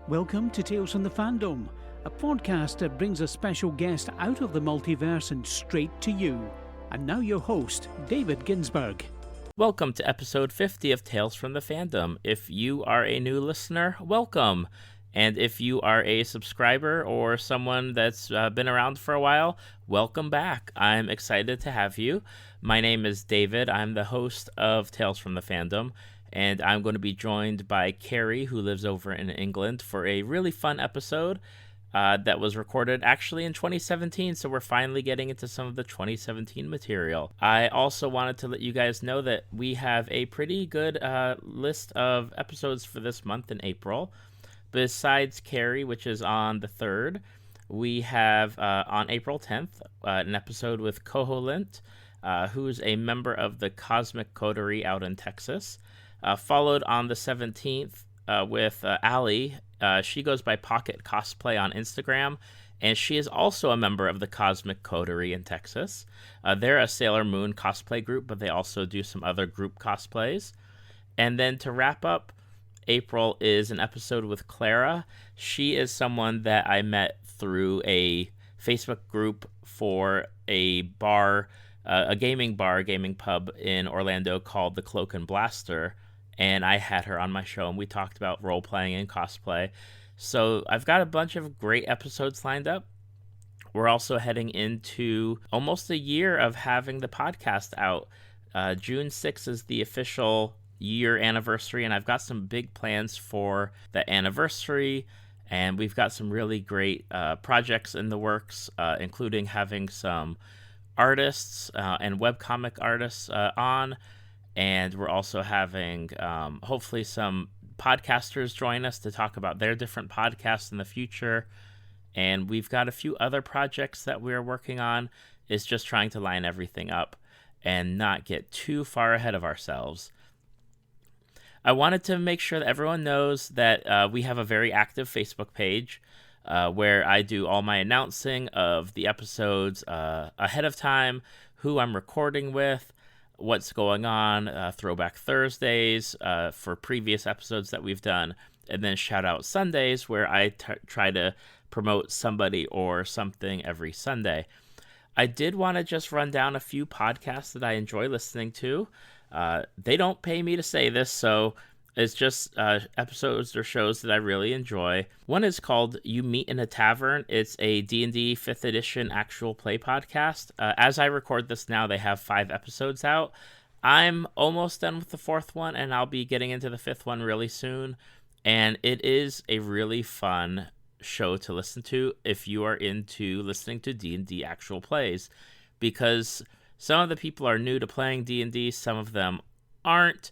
Welcome to Tales from the Fandom, a podcast that brings a special guest out of the multiverse and straight to you. And now your host, David Ginsburg. Welcome to episode 50 of Tales from the Fandom. If you are a new listener, welcome. And if you are a subscriber or someone that's been around for a while, welcome back. I'm excited to have you. My name is David. I'm the host of Tales from the Fandom. And I'm going to be joined by Kerry, who lives over in England, for a really fun episode that was recorded actually in 2017. So we're finally getting into some of the 2017 material. I also wanted to let you guys know that we have a pretty good list of episodes for this month in April. Besides Kerry, which is on the 3rd, we have on April 10th an episode with Holland, who's a member of the Cosmic Coterie out in Texas. Followed on the 17th with Allie. She goes by Pocket Cosplay on Instagram, and she is also a member of the Cosmic Coterie in Texas. They're a Sailor Moon cosplay group, but they also do some other group cosplays. And then to wrap up April is an episode with Clara. She is someone that I met through a Facebook group for a bar, a gaming pub in Orlando called the Cloak and Blaster. And I had her on my show, and we talked about role-playing and cosplay. So I've got a bunch of great episodes lined up. We're also heading into almost a year of having the podcast out. June 6th is the official year anniversary, and I've got some big plans for the anniversary. And we've got some really great projects in the works, including having some artists and webcomic artists on. And we're also having, hopefully, some podcasters join us to talk about their different podcasts in the future. And we've got a few other projects that we're working on. It's just trying to line everything up and not get too far ahead of ourselves. I wanted to make sure that everyone knows that we have a very active Facebook page where I do all my announcing of the episodes ahead of time, who I'm recording with, what's going on, Throwback Thursdays for previous episodes that we've done, and then Shout Out Sundays, where I try to promote somebody or something every Sunday. I did want to just run down a few podcasts that I enjoy listening to. They don't pay me to say this, so it's just episodes or shows that I really enjoy. One is called You Meet in a Tavern. It's a D&D 5th edition actual play podcast. As I record this now, they have 5 episodes out. I'm almost done with the 4th one, and I'll be getting into the 5th one really soon. And it is a really fun show to listen to if you are into listening to D&D actual plays, because some of the people are new to playing D&D, some of them aren't.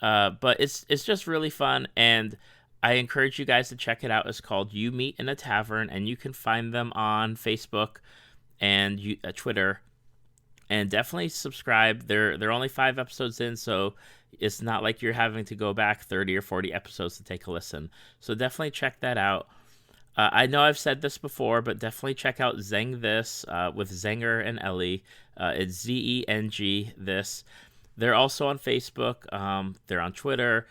But it's just really fun, and I encourage you guys to check it out. It's called You Meet in a Tavern, and you can find them on Facebook and Twitter. And definitely subscribe. They're only 5 episodes in, so it's not like you're having to go back 30 or 40 episodes to take a listen. So definitely check that out. I know I've said this before, but definitely check out Zeng This with Zenger and Ellie. It's Zeng This. They're also on Facebook. They're on Twitter.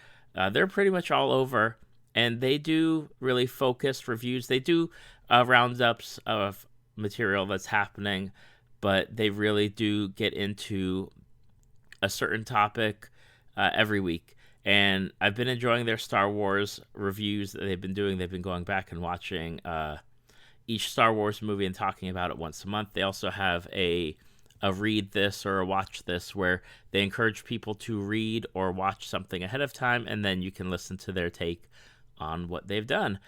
They're pretty much all over. And they do really focused reviews. They do roundups of material that's happening, but they really do get into a certain topic every week. And I've been enjoying their Star Wars reviews that they've been doing. They've been going back and watching each Star Wars movie and talking about it once a month. They also have a read this or a watch this, where they encourage people to read or watch something ahead of time, and then you can listen to their take on what they've done.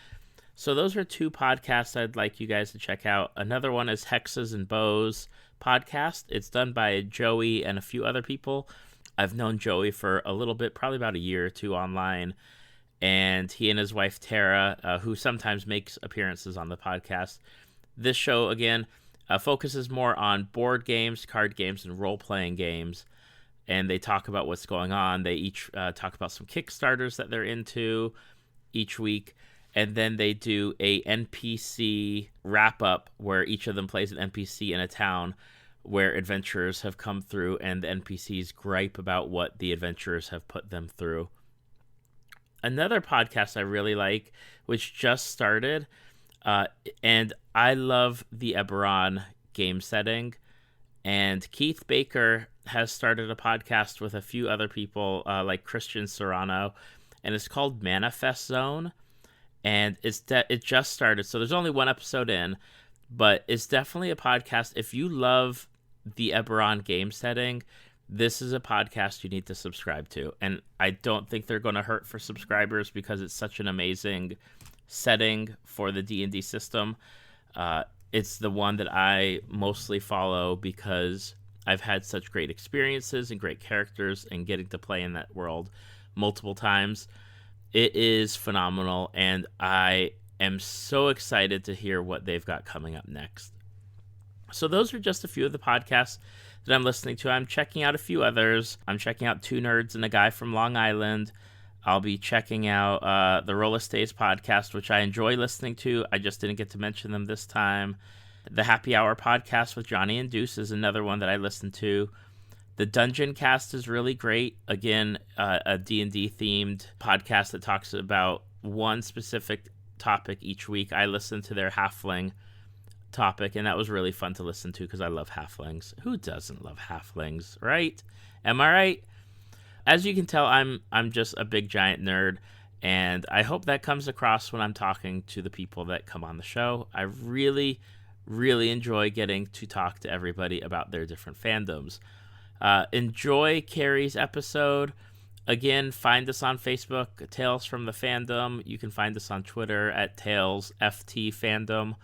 So those are 2 podcasts I'd like you guys to check out. Another one is Hexes and Bows podcast. It's done by Joey and a few other people. I've known Joey for a little bit, probably about a year or 2 online, and he and his wife Tara, who sometimes makes appearances on the podcast. This show, again, focuses more on board games, card games, and role-playing games, and they talk about what's going on. They each talk about some Kickstarters that they're into each week, and then they do a NPC wrap-up where each of them plays an NPC in a town where adventurers have come through, and the NPCs gripe about what the adventurers have put them through. another podcast I really like, which just started, and I love the Eberron game setting. And Keith Baker has started a podcast with a few other people, like Christian Serrano, and it's called Manifest Zone. And it just started, so there's only one episode in, but it's definitely a podcast. If you love the Eberron game setting, this is a podcast you need to subscribe to. And I don't think they're going to hurt for subscribers because it's such an amazing setting for the D&D system. It's the one that I mostly follow because I've had such great experiences and great characters and getting to play in that world multiple times. It is phenomenal, and I am so excited to hear what they've got coming up next. So those are just a few of the podcasts that I'm listening to. I'm checking out a few others. I'm checking out Two Nerds and a Guy from Long Island. I'll be checking out the Rolla Stays podcast, which I enjoy listening to. I just didn't get to mention them this time. The Happy Hour podcast with Johnny and Deuce is another one that I listen to. The Dungeon Cast is really great. Again, a D&D themed podcast that talks about one specific topic each week. I listened to their Halfling topic, and that was really fun to listen to because I love halflings. Who doesn't love halflings, right? Am I right? As you can tell, I'm just a big giant nerd, and I hope that comes across when I'm talking to the people that come on the show. I really, really enjoy getting to talk to everybody about their different fandoms. Enjoy Kerry's episode. Again, find us on Facebook, Tales from the Fandom. You can find us on Twitter at TalesFTFandom.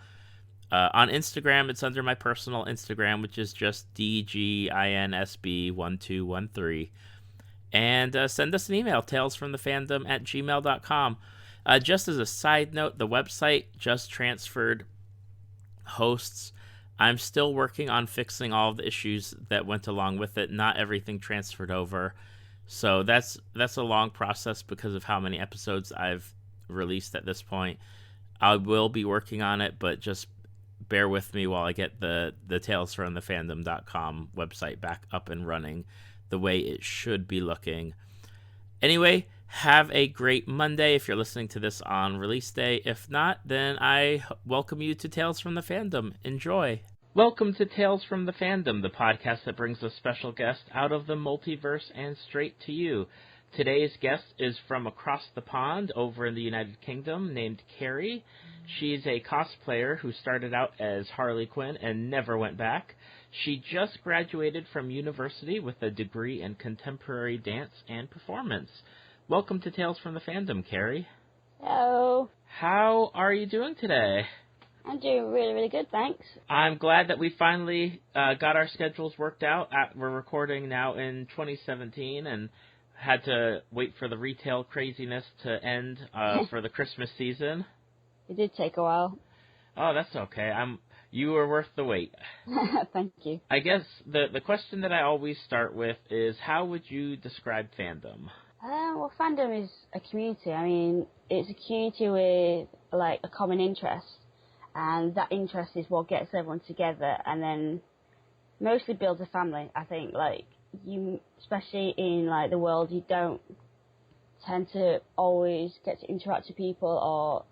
On Instagram, it's under my personal Instagram, which is just DGINSB1213. And send us an email, talesfromthefandom@gmail.com. Just as a side note, the website just transferred hosts. I'm still working on fixing all of the issues that went along with it. Not everything transferred over. So that's a long process because of how many episodes I've released at this point. I will be working on it, but just bear with me while I get the talesfromthefandom.com website back up and running the way it should be looking. Anyway, have a great Monday if you're listening to this on release day. If not, then I welcome you to Tales from the Fandom. Enjoy. Welcome to Tales from the Fandom, the podcast that brings a special guest out of the multiverse and straight to you. Today's guest is from across the pond over in the United Kingdom, named Kerry. She's a cosplayer who started out as Harley Quinn and never went back. She just graduated from university with a degree in contemporary dance and performance. Welcome to Tales from the Fandom, Kerry. Hello. How are you doing today? I'm doing really, really good, thanks. I'm glad that we finally got our schedules worked out. We're recording now in 2017 and had to wait for the retail craziness to end for the Christmas season. It did take a while. Oh, that's okay. You were worth the wait. Thank you. I guess the question that I always start with is, how would you describe fandom? Well, fandom is a community. I mean, it's a community with, like, a common interest. And that interest is what gets everyone together and then mostly builds a family. I think, like, you, especially in, like, the world, you don't tend to always get to interact with people, or,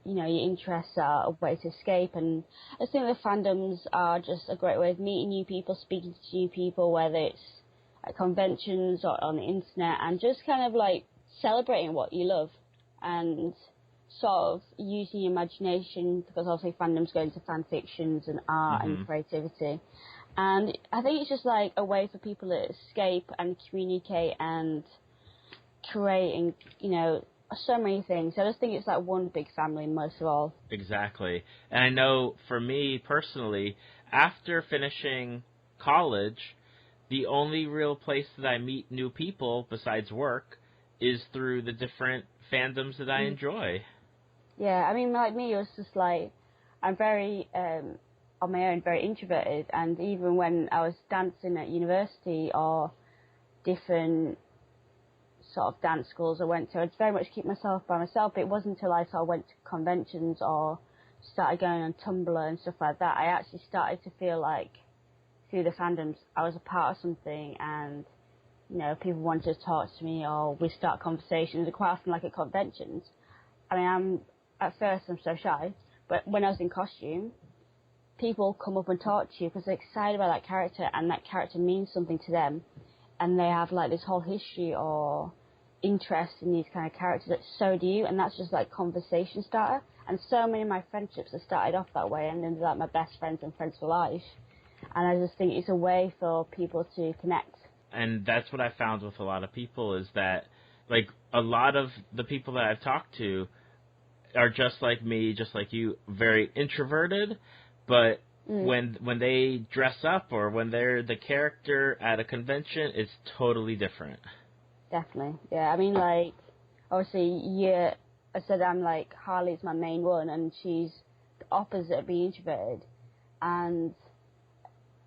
you know, your interests are a way to escape. And I think the fandoms are just a great way of meeting new people, speaking to new people, whether it's at conventions or on the internet, and just kind of, like, celebrating what you love and sort of using your imagination, because obviously fandoms go into fan fictions and art and creativity. And I think it's just like a way for people to escape and communicate and create and, you know, so many things. I just think it's like one big family most of all. Exactly. And I know for me personally, after finishing college, the only real place that I meet new people besides work is through the different fandoms that I enjoy. Yeah, I mean, like me, it was just like, I'm very, on my own, very introverted, and even when I was dancing at university or different sort of dance schools I went to, I'd very much keep myself by myself. It wasn't until I sort of went to conventions or started going on Tumblr and stuff like that, I actually started to feel like, through the fandoms, I was a part of something, and, people want to talk to me or we start conversations. Quite often, like at conventions. I mean, at first I'm so shy, but when I was in costume, people come up and talk to you because they're excited about that character and that character means something to them, and they have like this whole history or interest in these kind of characters that so do you, and that's just like conversation starter. And so many of my friendships have started off that way, and then they're like my best friends and friends for life. And I just think it's a way for people to connect. And that's what I found with a lot of people is that, like, a lot of the people that I've talked to are just like me, just like you, very introverted, but when they dress up or when they're the character at a convention, it's totally different. Definitely, yeah. I mean, like, obviously, I said I'm like, Harley's my main one, and she's the opposite of being introverted. And,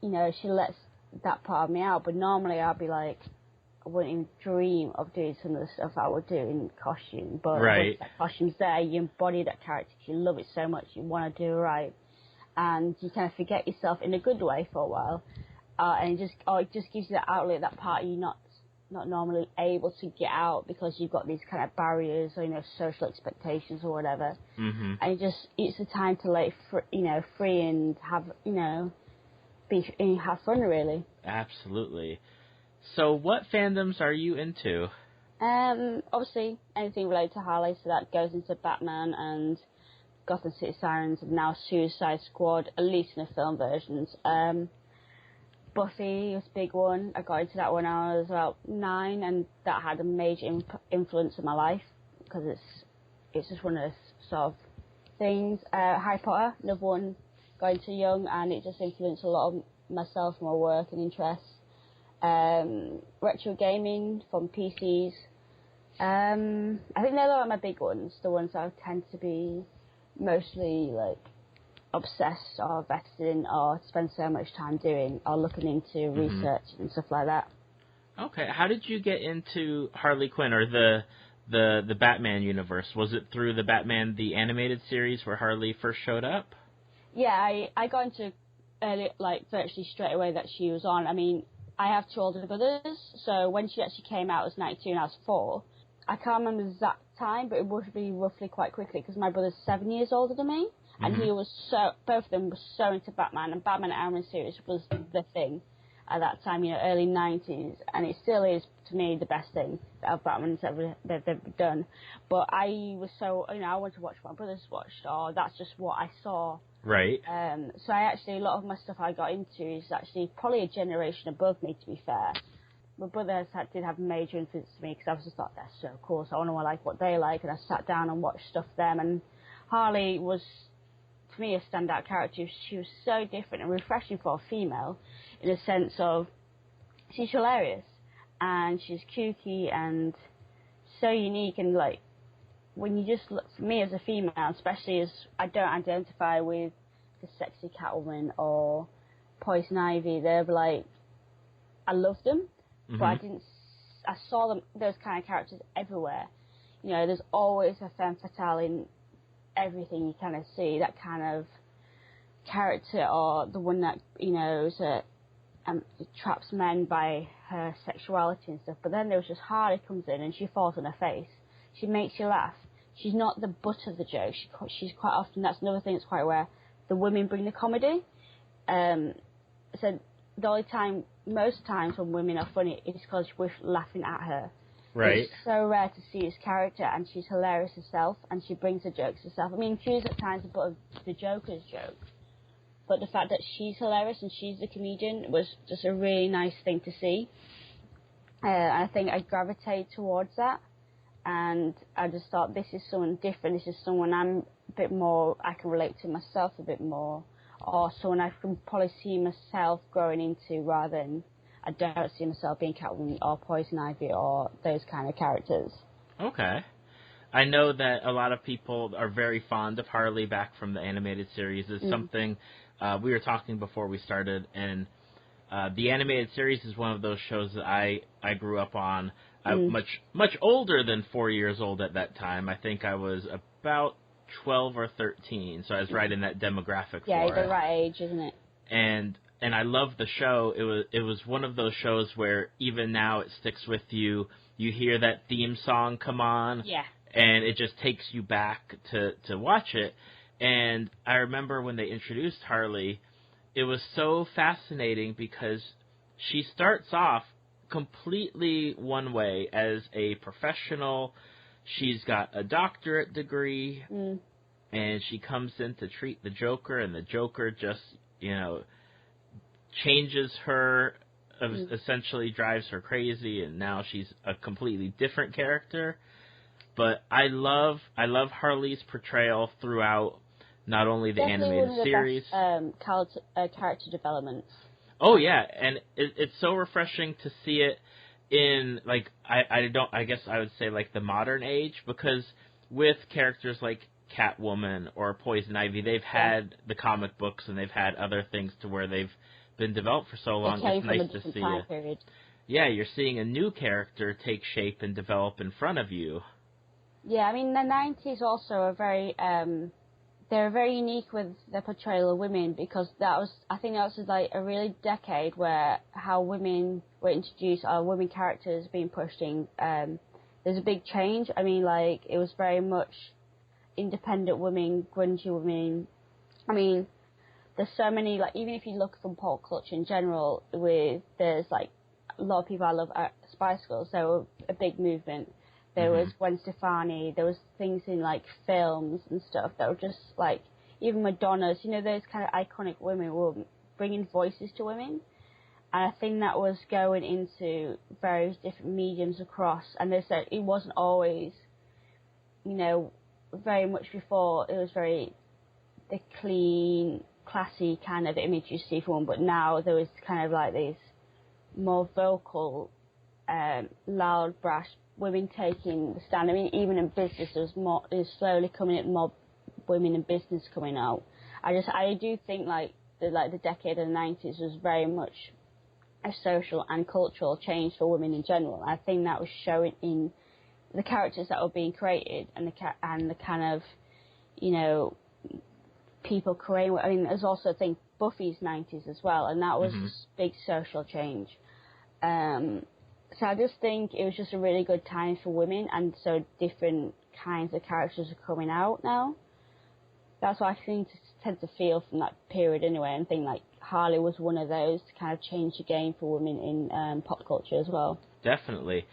she lets that part of me out, but normally I'd be like, I wouldn't even dream of doing some of the stuff I would do in costume. But once that costume's there, you embody that character, you love it so much, you want to do it right. And you kind of forget yourself in a good way for a while. And it just gives you that outlet, that part you're not normally able to get out because you've got these kind of barriers or, social expectations or whatever. Mm-hmm. And it's a time to like, free and have, have fun, really. Absolutely. So what fandoms are you into? Obviously, anything related to Harley, so that goes into Batman and Gotham City Sirens and now Suicide Squad, at least in the film versions. Buffy was a big one. I got into that when I was about 9, and that had a major influence on my life because it's just one of those sort of things. Harry Potter, another one, got into young, and it just influenced a lot of myself, my work and interests. Retro gaming from PCs. I think they're like my big ones, the ones I tend to be mostly like obsessed or vested in or spend so much time doing or looking into research and stuff like that. Okay, how did you get into Harley Quinn or the Batman universe? Was it through the Batman the animated series where Harley first showed up? Yeah, I got into early, like virtually straight away that she was on. I mean, I have 2 older brothers, so when she actually came out, I was 92 and I was 4. I can't remember the exact time, but it would be roughly quite quickly because my brother's 7 years older than me, and both of them were so into Batman, and Batman animated series was the thing at that time, early 90s, and it still is, to me, the best thing that Batman's ever done. But I was so, I wanted to watch what my brothers watched, or that's just what I saw. Right. So I actually, a lot of my stuff I got into is actually probably a generation above me, to be fair. My brother did have major influence to me because I was just like, that's so cool, so I want to like what they like, and I sat down and watched stuff them, and Harley was, to me, a standout character. She was so different and refreshing for a female in a sense of she's hilarious, and she's kooky and so unique, and like, when you just look, for me as a female, especially as I don't identify with the sexy Catwoman or Poison Ivy, they're like, I love them, but I saw them, those kind of characters everywhere. There's always a femme fatale in everything you kind of see, that kind of character, or the one that, traps men by her sexuality and stuff. But then there was just Harley comes in and she falls on her face. She makes you laugh. She's not the butt of the joke. She's quite often, that's another thing that's quite rare, the women bring the comedy. So the only time, most times when women are funny, it's because we're laughing at her. Right. It's so rare to see this character, and she's hilarious herself, and she brings the jokes herself. I mean, she is at times a bit of the Joker's joke, but the fact that she's hilarious and she's the comedian was just a really nice thing to see. I think I gravitate towards that, and I just thought, this is someone different, this is someone I'm a bit more, I can relate to myself a bit more, or someone I can probably see myself growing into, rather than I don't see myself being Catwoman or Poison Ivy or those kind of characters. Okay. I know that a lot of people are very fond of Harley back from the animated series. It's something we were talking before we started, and the animated series is one of those shows that I grew up on. I'm much older than 4 years old at that time. I think I was about 12 or 13, so I was right in that demographic for it. Yeah, the right age, isn't it? And and I love the show. It was one of those shows where even now it sticks with you. You hear that theme song come on, and it just takes you back to watch it. And I remember when they introduced Harley, it was so fascinating because she starts off completely one way as a professional. She's got a doctorate degree, and she comes in to treat the Joker, and the Joker just, changes her, essentially drives her crazy, and now she's a completely different character. But I love Harley's portrayal throughout not only the Definitely animated one of the series. Best, character developments. Oh yeah, and it's so refreshing to see it in, like, I guess I would say, like, the modern age, because with characters like Catwoman or Poison Ivy, they've had the comic books and they've had other things to where they've been developed for so long. It's nice to see it. Period. Yeah, you're seeing a new character take shape and develop in front of you. Yeah, I mean, the 90s also are they're very unique with the portrayal of women, because I think that was like a really decade where how women were introduced, or women characters being pushed in. There's a big change. I mean, like, it was very much independent women, grungy women. I mean, there's so many, like, even if you look from pop culture in general, there's like a lot of people I love Spice Girls. They were a big movement. There was Gwen Stefani. There was things in, like, films and stuff that were just, like, even Madonna's, those kind of iconic women were bringing voices to women. And I think that was going into various different mediums across. And they said it wasn't always, very much before. It was very the clean, classy kind of image you see from women. But now there was kind of like these more vocal, loud, brash women taking the stand. I mean, even in business, there's slowly coming in more women in business coming out. I do think like the decade of the 90s was very much a social and cultural change for women in general. I think that was showing in the characters that were being created and the kind of, people creating. I mean, there's also, I think, Buffy's 90s as well, and that was a big social change. So I just think it was just a really good time for women, and so different kinds of characters are coming out now. That's what I tend to feel from that period anyway, and think like Harley was one of those to kind of change the game for women in pop culture as well. Definitely.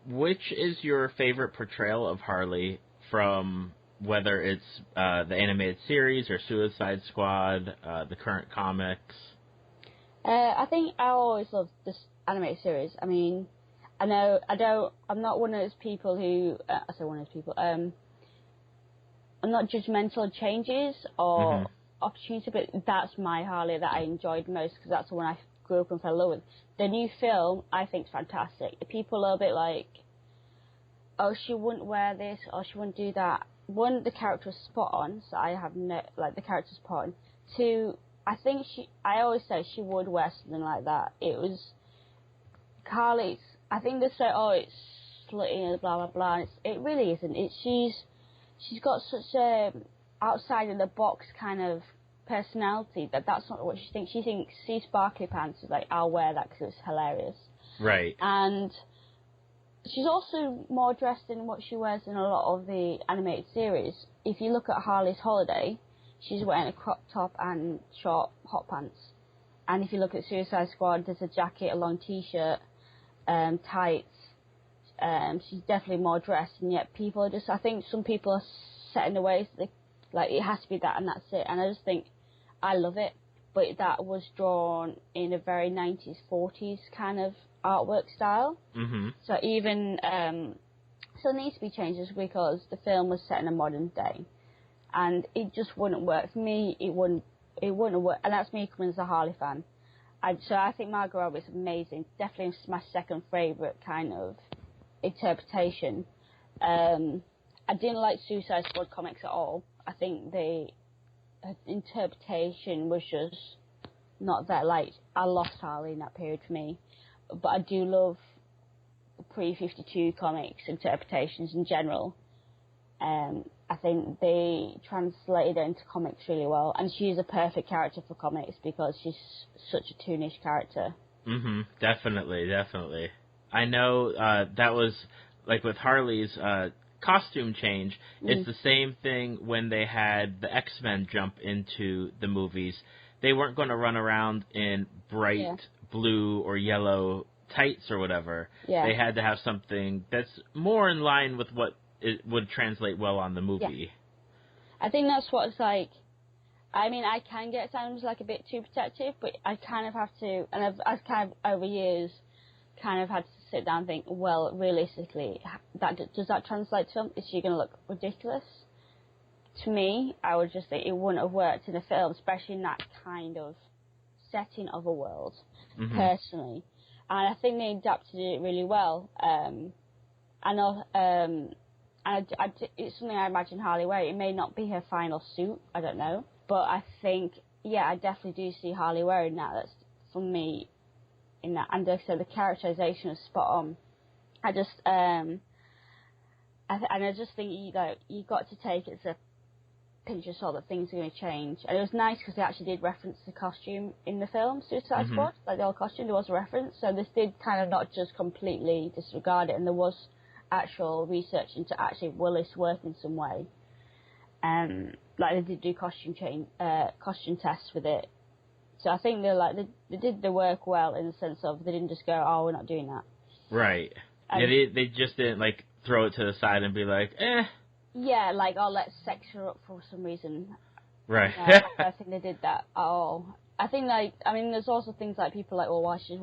Which is your favorite portrayal of Harley, from whether it's the animated series or Suicide Squad, the current comics? I think I always loved this animated series. I mean, I'm not one of those people who, I'm not judgmental of changes or opportunity, but that's my Harley that I enjoyed most, because that's the one I grew up and fell in love with. The new film, I think, is fantastic. People are a bit like, oh, she wouldn't wear this, or she wouldn't do that. One, the character was spot on, so I have the character's spot on. Two, I always say she would wear something like that. It was Harley's. I think they say, oh, it's slutty and blah blah blah. It really isn't. She's got such a outside of the box kind of personality that's not what she thinks. She thinks, see sparkly pants, is like, I'll wear that because it's hilarious. Right. And she's also more dressed in what she wears in a lot of the animated series. If you look at Harley's Holiday, she's wearing a crop top and short hot pants. And if you look at Suicide Squad, there's a jacket, a long t-shirt, tights. She's definitely more dressed, and yet people are just, I think some people are set in the ways that like it has to be that and that's it. And I just think I love it, but that was drawn in a very 90s, 40s kind of artwork style. So even so it needs to be changes, because the film was set in a modern day, and it just wouldn't work for me. It wouldn't work, and that's me coming as a Harley fan. So I think Margot Robbie's amazing. Definitely my second favourite kind of interpretation. I didn't like Suicide Squad comics at all. I think the interpretation was just not that, like, I lost Harley in that period for me. But I do love pre-52 comics interpretations in general. And I think they translated it into comics really well, and she's a perfect character for comics because she's such a toonish character. Definitely. I know that was, like, with Harley's costume change, it's the same thing when they had the X-Men jump into the movies. They weren't going to run around in bright blue or yellow tights or whatever. Yeah. They had to have something that's more in line with what it would translate well on the movie. Yeah. I think that's what it's like. I mean, I can get sounds like a bit too protective, but I kind of have to, and I've kind of over years kind of had to sit down and think, well, realistically, does that translate to film? Is she going to look ridiculous? To me, I would just think it wouldn't have worked in a film, especially in that kind of setting of a world, personally. And I think they adapted it really well. It's something I imagine Harley wearing. It may not be her final suit, I don't know. But I think, I definitely do see Harley wearing that. That's, for me, in that. And like I said, the characterization is spot on. I just think you got to take it as a pinch of salt that things are going to change. And it was nice because they actually did reference the costume in the film, Suicide Squad, like the old costume, there was a reference. So this did kind of not just completely disregard it, and there was actual research into actually Willis work in some way. Like they did do costume tests with it. So I think they did the work well in the sense of they didn't just go, oh, we're not doing that. Right. They just didn't like throw it to the side and be like, eh. Yeah, like, oh, let's sex her up for some reason. Right. I think they did that at all. I think, there's also things like people like, well, why she's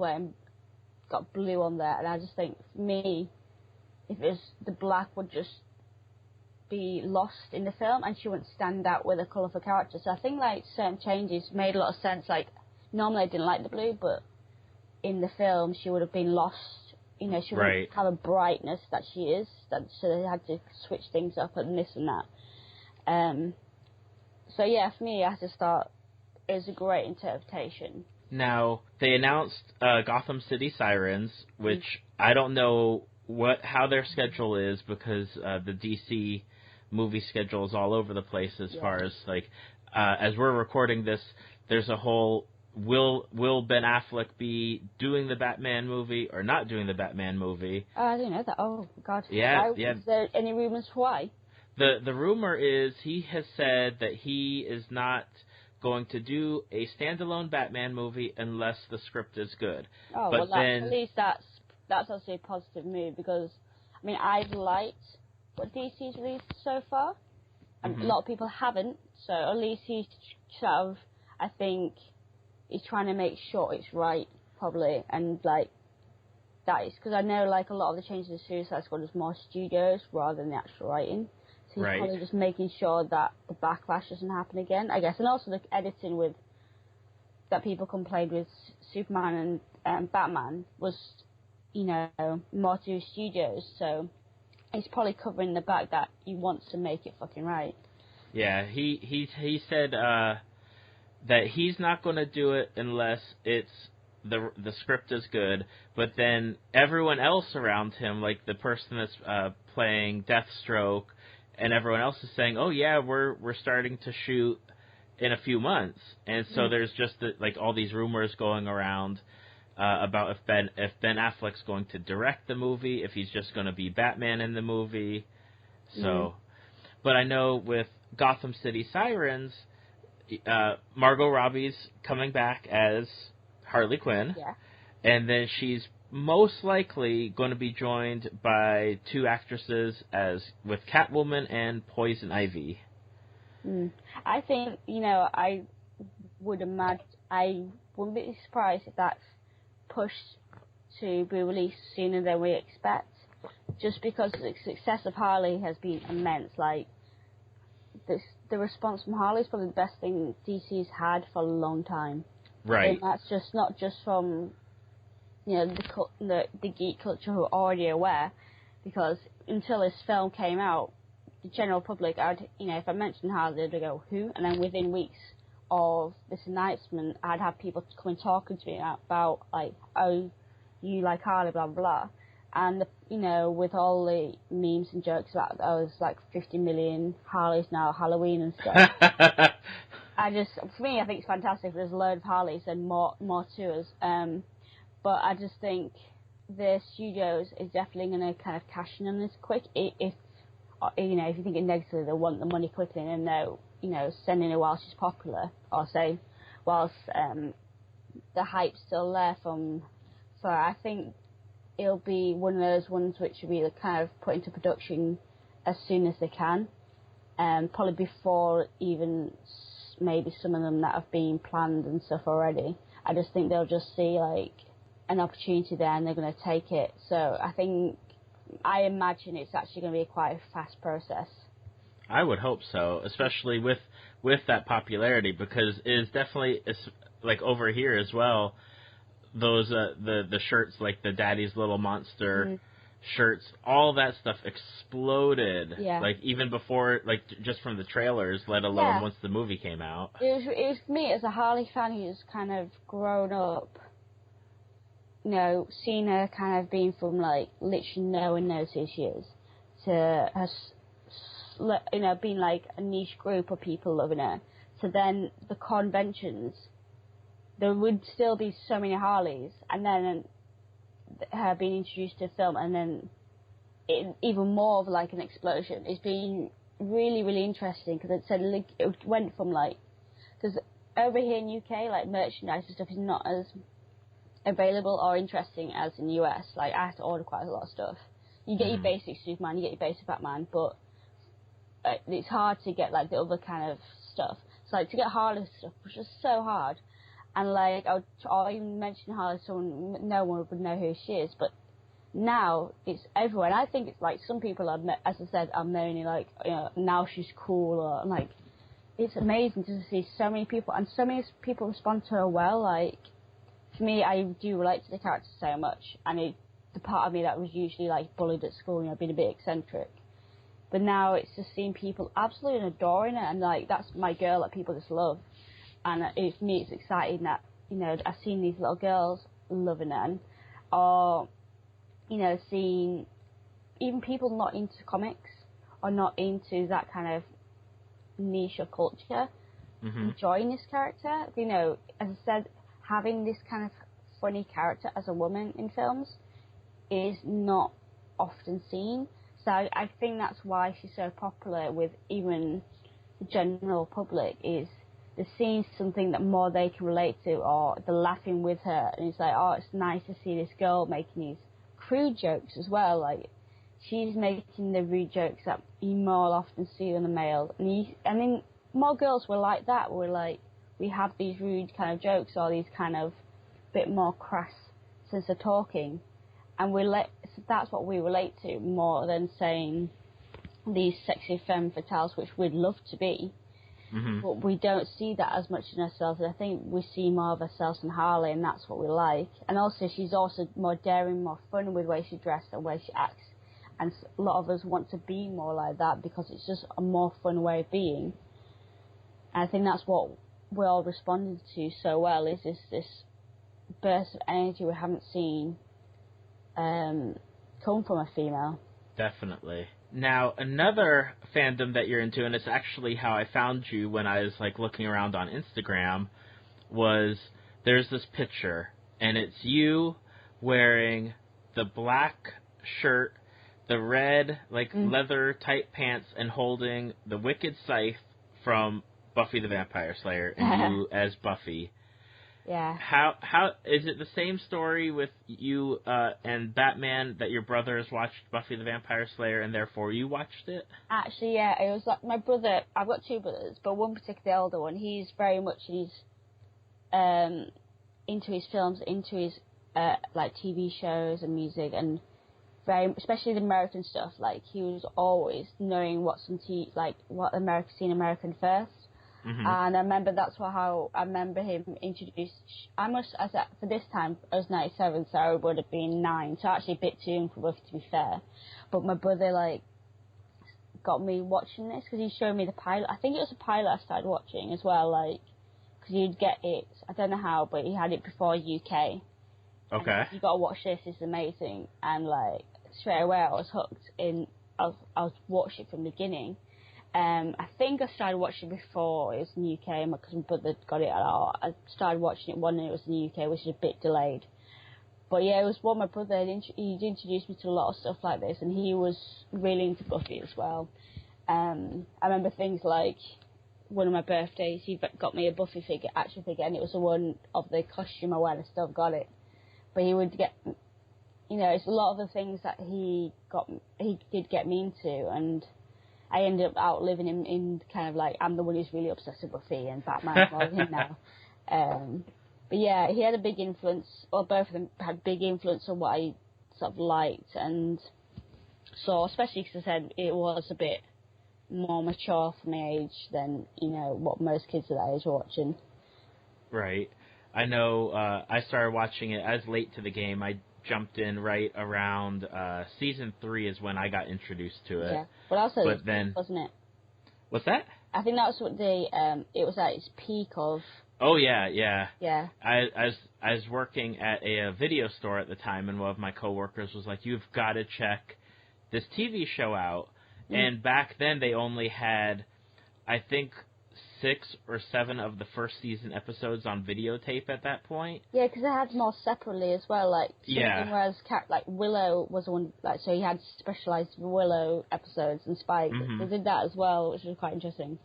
got blue on there, and I just think, for me, if it was the black would just be lost in the film, and she wouldn't stand out with a colourful character. So I think, certain changes made a lot of sense. Like, normally I didn't like the blue, but in the film, she would have been lost. You know, she wouldn't have a brightness that she is. So they had to switch things up and this and that. So yeah, for me, I just thought it was a great interpretation. Now, they announced Gotham City Sirens, which I don't know how their schedule is, because the DC movie schedule is all over the place as far as, as we're recording this, there's a whole... Will Ben Affleck be doing the Batman movie or not doing the Batman movie? Oh, I didn't know that. Oh, God. Yeah. Is there any rumors why? The rumor is he has said that he is not going to do a standalone Batman movie unless the script is good. Oh, but then, at least that's also a positive move, because, I mean, I've liked what DC's released so far, and a lot of people haven't, so at least he's sort of, I think... He's trying to make sure it's right, probably, and, that is... Because I know, a lot of the changes in Suicide Squad is more studios rather than the actual writing. So he's probably just making sure that the backlash doesn't happen again, I guess. And also the editing that people complained with Superman and Batman was, more to do with studios. So he's probably covering the back that he wants to make it fucking right. Yeah, he said... that he's not going to do it unless it's the script is good, but then everyone else around him, like the person that's playing Deathstroke, and everyone else is saying, oh yeah, we're starting to shoot in a few months, and so there's just all these rumors going around about if Ben Affleck's going to direct the movie, if he's just going to be Batman in the movie. So, but I know with Gotham City Sirens. Margot Robbie's coming back as Harley Quinn, and then she's most likely going to be joined by two actresses with Catwoman and Poison Ivy. I think, I wouldn't be surprised if that's pushed to be released sooner than we expect, just because the success of Harley has been immense. The response from Harley is probably the best thing DC's had for a long time. Right. And that's just not just from, the geek culture who are already aware, because until this film came out, the general public, if I mentioned Harley, they'd go, who? And then within weeks of this announcement, I'd have people come and talking to me about, oh, you like Harley, blah, blah, blah. And, with all the memes and jokes about there's like 50 million Harleys now, Halloween and stuff. For me, I think it's fantastic. There's a load of Harleys and more to us. But I just think the studios is definitely going to kind of cash in on this quick. If you think it negatively, they want the money quickly, and they're, sending her while she's popular, or say, whilst the hype's still there from. So I think it'll be one of those ones which will be kind of put into production as soon as they can, probably before even maybe some of them that have been planned and stuff already. I just think they'll just see like an opportunity there and they're going to take it. So I imagine it's actually going to be quite a fast process. I would hope so, especially with that popularity, because it is definitely, like over here as well, those the shirts, like the Daddy's Little Monster shirts, all that stuff exploded. Yeah. Like even before, like just from the trailers, let alone once the movie came out. It was me as a Harley fan who's kind of grown up, seeing her kind of being from like literally no one knows who she is to her, being like a niche group of people loving her. So then the conventions, there would still be so many Harleys, and then her being introduced to film, and then even more of like an explosion. It's been really, really interesting, because it went from like, because over here in UK, like merchandise and stuff is not as available or interesting as in US. Like I have to order quite a lot of stuff. You get your basic Superman, you get your basic Batman, but it's hard to get like the other kind of stuff. So like to get Harley stuff was just so hard. And like I'll even mention Harley, so no one would know who she is. But now it's everywhere. And I think it's like some people are, as I said, are moaning like, now she's cool, or like it's amazing to see so many people, and so many people respond to her well. Like for me, I do relate to the character so much, and the part of me that was usually like bullied at school, being a bit eccentric. But now it's just seeing people absolutely adoring her, and like that's my girl that people just love. And for me, it's exciting that, I've seen these little girls loving her, or, seeing even people not into comics or not into that kind of niche of culture enjoying this character. As I said, having this kind of funny character as a woman in films is not often seen. So I think that's why she's so popular with even the general public, is they're seeing something that more they can relate to, or they're laughing with her, and it's like, oh, it's nice to see this girl making these crude jokes as well. Like she's making the rude jokes that you more often see in the male, and then more girls were like that. We're like, we have these rude kind of jokes, or these kind of bit more crass sense of talking, and so that's what we relate to more than saying these sexy femme fatales, which we'd love to be. But we don't see that as much in ourselves. I think we see more of ourselves in Harley, and that's what we like. And also, she's also more daring, more fun with the way she dresses and the way she acts. And a lot of us want to be more like that, because it's just a more fun way of being. And I think that's what we're all responding to so well, is this burst of energy we haven't seen come from a female. Definitely. Now, another fandom that you're into, and it's actually how I found you when I was like looking around on Instagram, was there's this picture, and it's you wearing the black shirt, the red leather tight pants, and holding the wicked scythe from Buffy the Vampire Slayer, and you as Buffy. Yeah. How is it the same story with you and Batman, that your brothers watched Buffy the Vampire Slayer and therefore you watched it? Actually, yeah, it was like my brother. I've got two brothers, but one particularly older one. He's very much into his films, into his like TV shows and music, and especially the American stuff. Like he was always knowing what what America seen American first. And I remember how I remember him introduced. For this time, I was 97, so I would have been 9, so actually a bit too young for Buffy, to be fair. But my brother got me watching this, because he showed me the pilot. I think it was a pilot I started watching as well, because you'd get it. I don't know how, but he had it before UK, Okay. You got to watch this. It's amazing. And like straight away, I was hooked. I was watching it from the beginning. I think I started watching before it was in the UK because my brother got it. I started watching it when it was in the UK, which is a bit delayed. But yeah, it was my brother. He'd introduced me to a lot of stuff like this, and he was really into Buffy as well. I remember things like one of my birthdays, he got me a Buffy action figure, and it was the one of the costume I wear. I still got it. But he would get, it's a lot of the things that he did get me into, and I ended up outliving him in kind of like, I'm the one who's really obsessed with Buffy, and Batman more than him now. But yeah, he had a big influence, or both of them had big influence on what I sort of liked, and so especially because I said it was a bit more mature for my age than, what most kids at that age are watching. Right. I know I started watching it as late to the game. I jumped in right around season 3 is when I got introduced to it. Yeah, but also but then, wasn't it? What's that? I think that was what it was at its peak of. Oh yeah, yeah. Yeah. I was working at a video store at the time, and one of my coworkers was like, "You've got to check this TV show out." And back then they only had, I think, 6 or 7 of the first season episodes on videotape at that point. Yeah, because they had more separately as well. Like whereas like Willow was the one, like so he had specialized Willow episodes and Spike. Mm-hmm. They did that as well, which was quite interesting.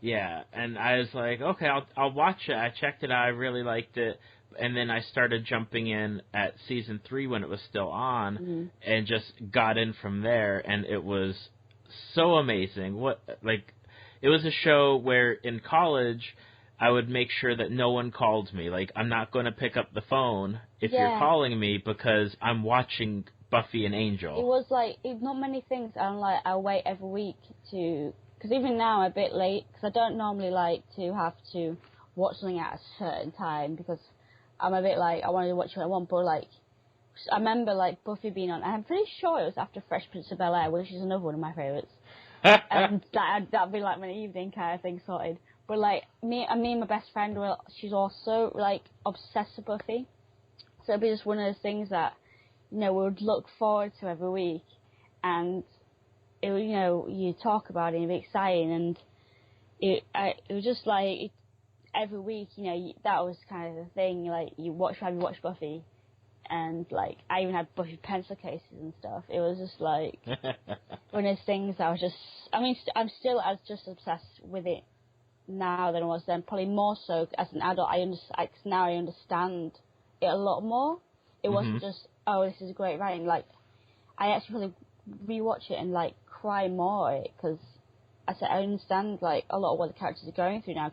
Yeah, and I was like, okay, I'll watch it. I checked it out. I really liked it. And then I started jumping in at season 3 when it was still on, and just got in from there, and it was so amazing. It was a show where in college I would make sure that no one called me. Like, I'm not going to pick up the phone if you're calling me because I'm watching Buffy and Angel. It was like, not many things. I wait every week to, because even now I'm a bit late, because I don't normally like to have to watch something at a certain time, because I'm a bit like, I wanted to watch what I want, but like, I remember like Buffy being on, and I'm pretty sure it was after Fresh Prince of Bel-Air, which is another one of my favourites. And that'd be like my evening kind of thing sorted. But like me and my best friend, she's also like obsessed with Buffy, so it'd be just one of those things that we would look forward to every week, and it you talk about it and it'd be exciting, and it was just like every week that was kind of the thing, like you watch Buffy. And, like, I even had Buffy pencil cases and stuff. It was just, like, one of those things that I was just... I mean, I'm still just obsessed with it now than I was then. Probably more so as an adult. Now I understand it a lot more. It wasn't just, oh, this is great writing. Like, I actually probably rewatch it and, like, cry more at it. Because I understand, like, a lot of what the characters are going through now.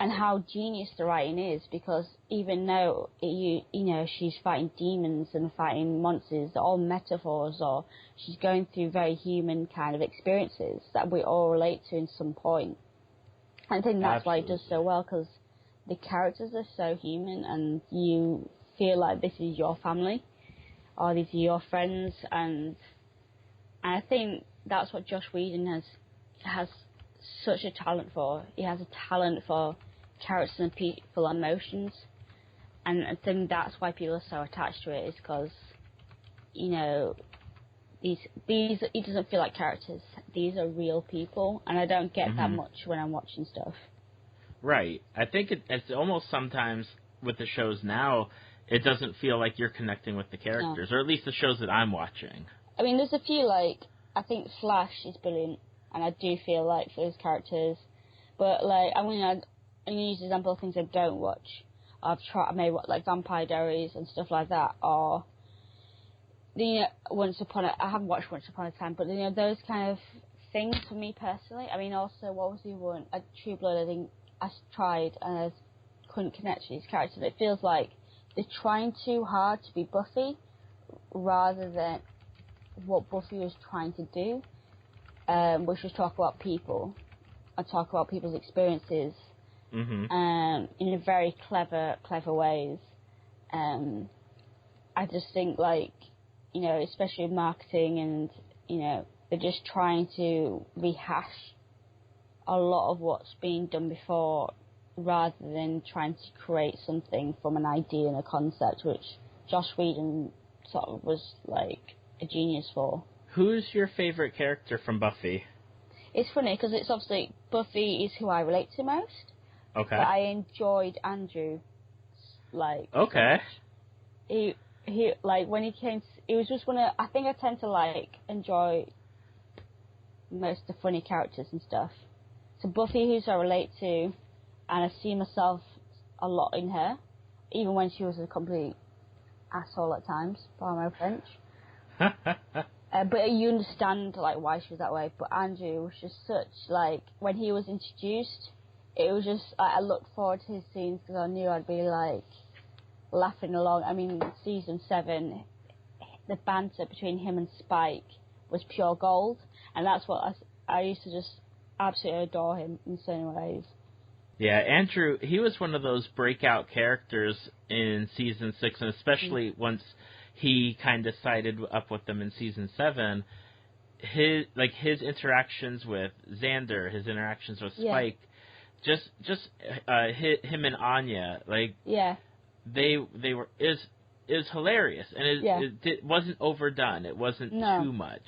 And how genius the writing is, because even though she's fighting demons and fighting monsters, they're all metaphors, or she's going through very human kind of experiences that we all relate to in some point. I think that's why it does so well, because the characters are so human, and you feel like this is your family, or these are your friends, and I think that's what Joss Whedon has such a talent for. He has a talent for characters and people emotions, and I think that's why people are so attached to it, is because these it doesn't feel like characters, these are real people, and I don't get that much when I'm watching stuff. Right. I think it's almost sometimes with the shows now, it doesn't feel like you're connecting with the characters, or at least the shows that I'm watching. I mean, there's a few, like, I think Flash is brilliant, and I do feel like for his characters, but like I'm gonna use an example of things I don't watch. I may watch like Vampire Diaries and stuff like that, or I haven't watched Once Upon a Time, but those kind of things for me personally. I mean, also what was the one? True Blood. I think I tried and I couldn't connect to these characters. It feels like they're trying too hard to be Buffy rather than what Buffy was trying to do. Which was talk about people and talk about people's experiences in a very clever ways. I just think, like, especially marketing, and they're just trying to rehash a lot of what's been done before rather than trying to create something from an idea and a concept, which Joss Whedon sort of was like a genius for. Who's your favorite character from Buffy? It's funny because it's obviously Buffy is who I relate to most. Okay. But I enjoyed Andrew, like. Okay. He like when he came. It was just one of. I think I tend to like enjoy most of the funny characters and stuff. So Buffy, who I relate to, and I see myself a lot in her, even when she was a complete asshole at times. Pardon my French. But you understand like why she was that way. But Andrew was just such like when he was introduced, it was just I looked forward to his scenes because I knew I'd be like laughing along. I mean, season 7, the banter between him and Spike was pure gold, and that's what I used to just absolutely adore him in certain ways. Yeah, Andrew, he was one of those breakout characters in season 6, and especially once he kind of sided up with them in season 7. His interactions with Xander, his interactions with Spike, just him and Anya, like they were is hilarious, and it wasn't overdone. It wasn't too much.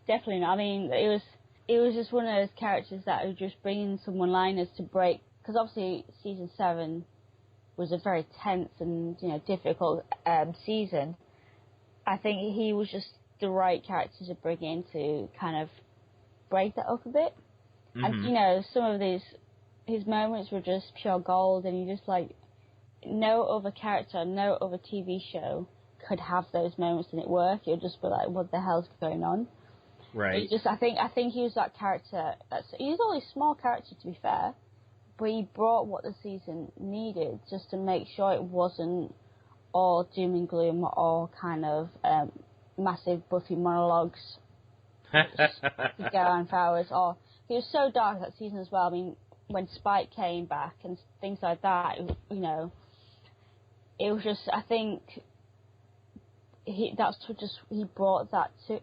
Definitely not. I mean, it was just one of those characters that would just bring in some one-liners to break, because obviously season 7 was a very tense and difficult season. I think he was just the right character to bring in to kind of break that up a bit. Mm-hmm. And some of his moments were just pure gold, and you just like no other character, no other TV show could have those moments and it work. You'll just be like, what the hell's going on? Right. I think he was that character. He's only a small character, to be fair, but he brought what the season needed just to make sure it wasn't all doom and gloom or kind of massive Buffy monologues to go on for hours. Or he was so dark that season as well. I mean, when Spike came back and things like that, it was just, I think he brought that to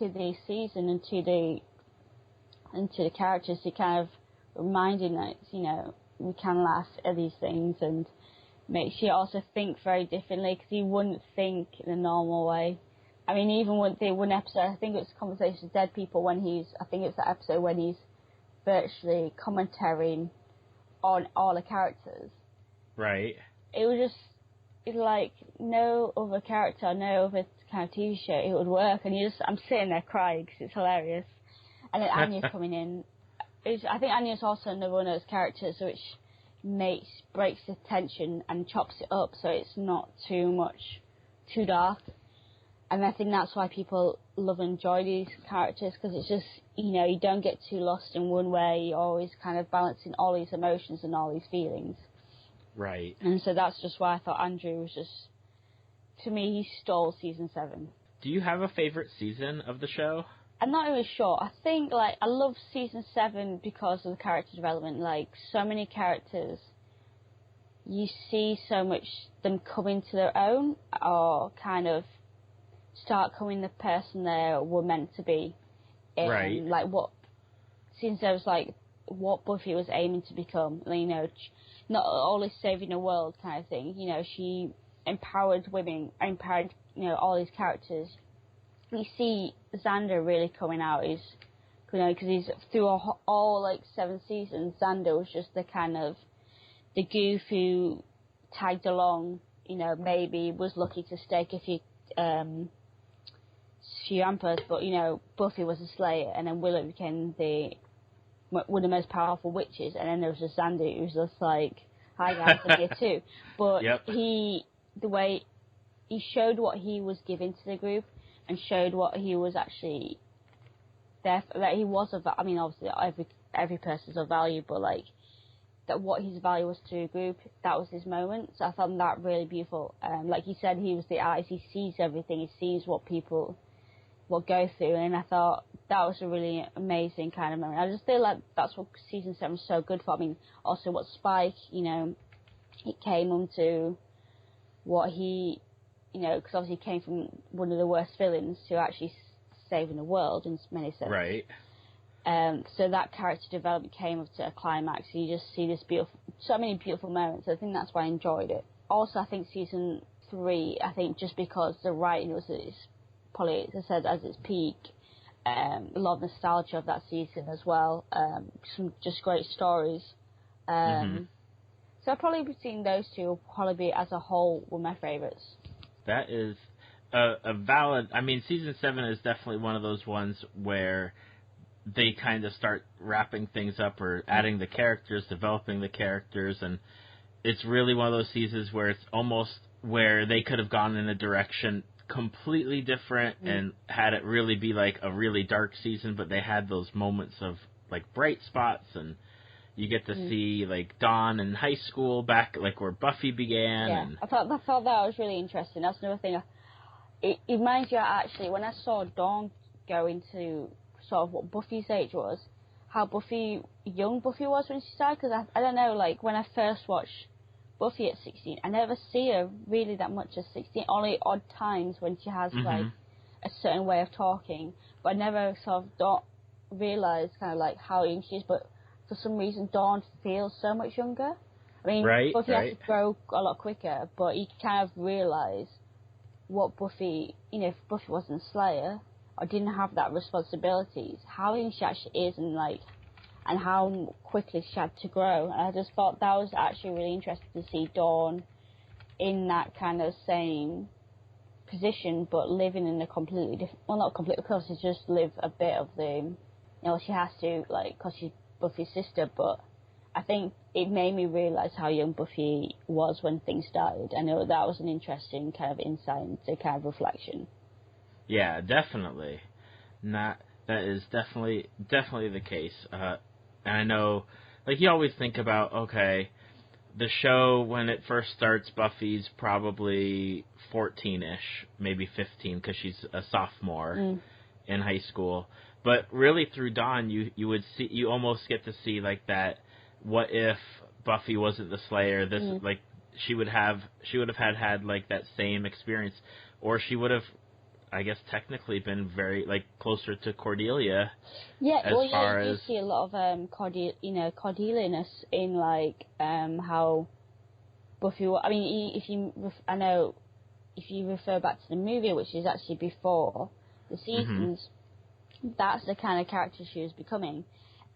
the season and to the characters, to kind of reminding that we can laugh at these things and makes you also think very differently, because he wouldn't think in a normal way. I mean, even when they one episode, I think it was Conversations with Dead People, I think it's that episode when he's virtually commentating on all the characters. Right. It was just, it's like no other character, no other kind of TV show, it would work, and I'm sitting there crying because it's hilarious. And then Anya's coming in. I think Anya's also another one of those characters which breaks the tension and chops it up so it's not too dark. And I think that's why people love and enjoy these characters, because it's just, you don't get too lost in one way. You're always kind of balancing all these emotions and all these feelings. Right. And so that's just why I thought Andrew was just, to me, he stole season 7. Do you have a favorite season of the show? I'm not really sure. I think, I love season 7 because of the character development. So many characters, you see so much them come into their own, or kind of start coming the person they were meant to be. Right. What season 7 was what Buffy was aiming to become. Not always saving the world kind of thing. She empowered women, empowered, all these characters. You see Xander really coming out, because he's through all 7 seasons, Xander was just the kind of the goof who tagged along, maybe was lucky to stake a few emperors, but Buffy was a slayer, and then Willow became one of the most powerful witches, and then there was just Xander who was just like, hi guys, I'm here too. But the way he showed what he was giving to the group, and showed what he was actually there for, that he was I mean, obviously every person's of value, but that what his value was to a group, that was his moment. So I found that really beautiful. Like he said, he was the eyes, he sees everything, he sees what people will go through, and I thought that was a really amazing kind of moment. I just feel like that's what season 7 was so good for. I mean, also what Spike, it came onto what he, because obviously he came from one of the worst villains to actually saving the world in many sense. Right. So that character development came up to a climax. And you just see so many beautiful moments. I think that's why I enjoyed it. Also, I think season 3, I think just because the writing was probably, as I said, at its peak, a lot of nostalgia of that season as well. Some just great stories. So I've probably seen those two, probably as a whole, were my favourites. That is a valid... I mean, season 7 is definitely one of those ones where they kind of start wrapping things up or adding the characters, developing the characters, and it's really one of those seasons where it's almost where they could have gone in a direction completely different and had it really be like a really dark season, but they had those moments of like bright spots, and you get to see like Dawn in high school back like where Buffy began. Yeah, and I thought that was really interesting. That's another thing. It reminds you actually when I saw Dawn go into sort of what Buffy's age was, how young Buffy was when she started. Because I don't know, like when I first watched Buffy at 16, I never see her really that much as 16. Only odd times when she has like a certain way of talking, but I never sort of don't realize kind of like how young she is. But for some reason, Dawn feels so much younger. I mean, Buffy has to grow a lot quicker, but you kind of realize what Buffy, if Buffy wasn't Slayer or didn't have that responsibilities, how young she actually is, and how quickly she had to grow. And I just thought that was actually really interesting to see Dawn in that kind of same position, but living in a completely different, well, not completely, because she just live a bit of the, she has to, like, because she's Buffy's sister, but I think it made me realise how young Buffy was when things started. I know that was an interesting kind of insight into kind of reflection. Yeah, definitely. That is definitely the case. And I know, like, you always think about, okay, the show, when it first starts, Buffy's probably 14-ish, maybe 15, because she's a sophomore in high school. But really, through Dawn, you almost get to see, like, that, what if Buffy wasn't the Slayer? This, like, she would have had, like, that same experience. Or she would have, I guess, technically been very, like, closer to Cordelia. Yeah, you see a lot of Cordelia-ness in, like, how Buffy. I mean, if you refer back to the movie, which is actually before the seasons, that's the kind of character she was becoming,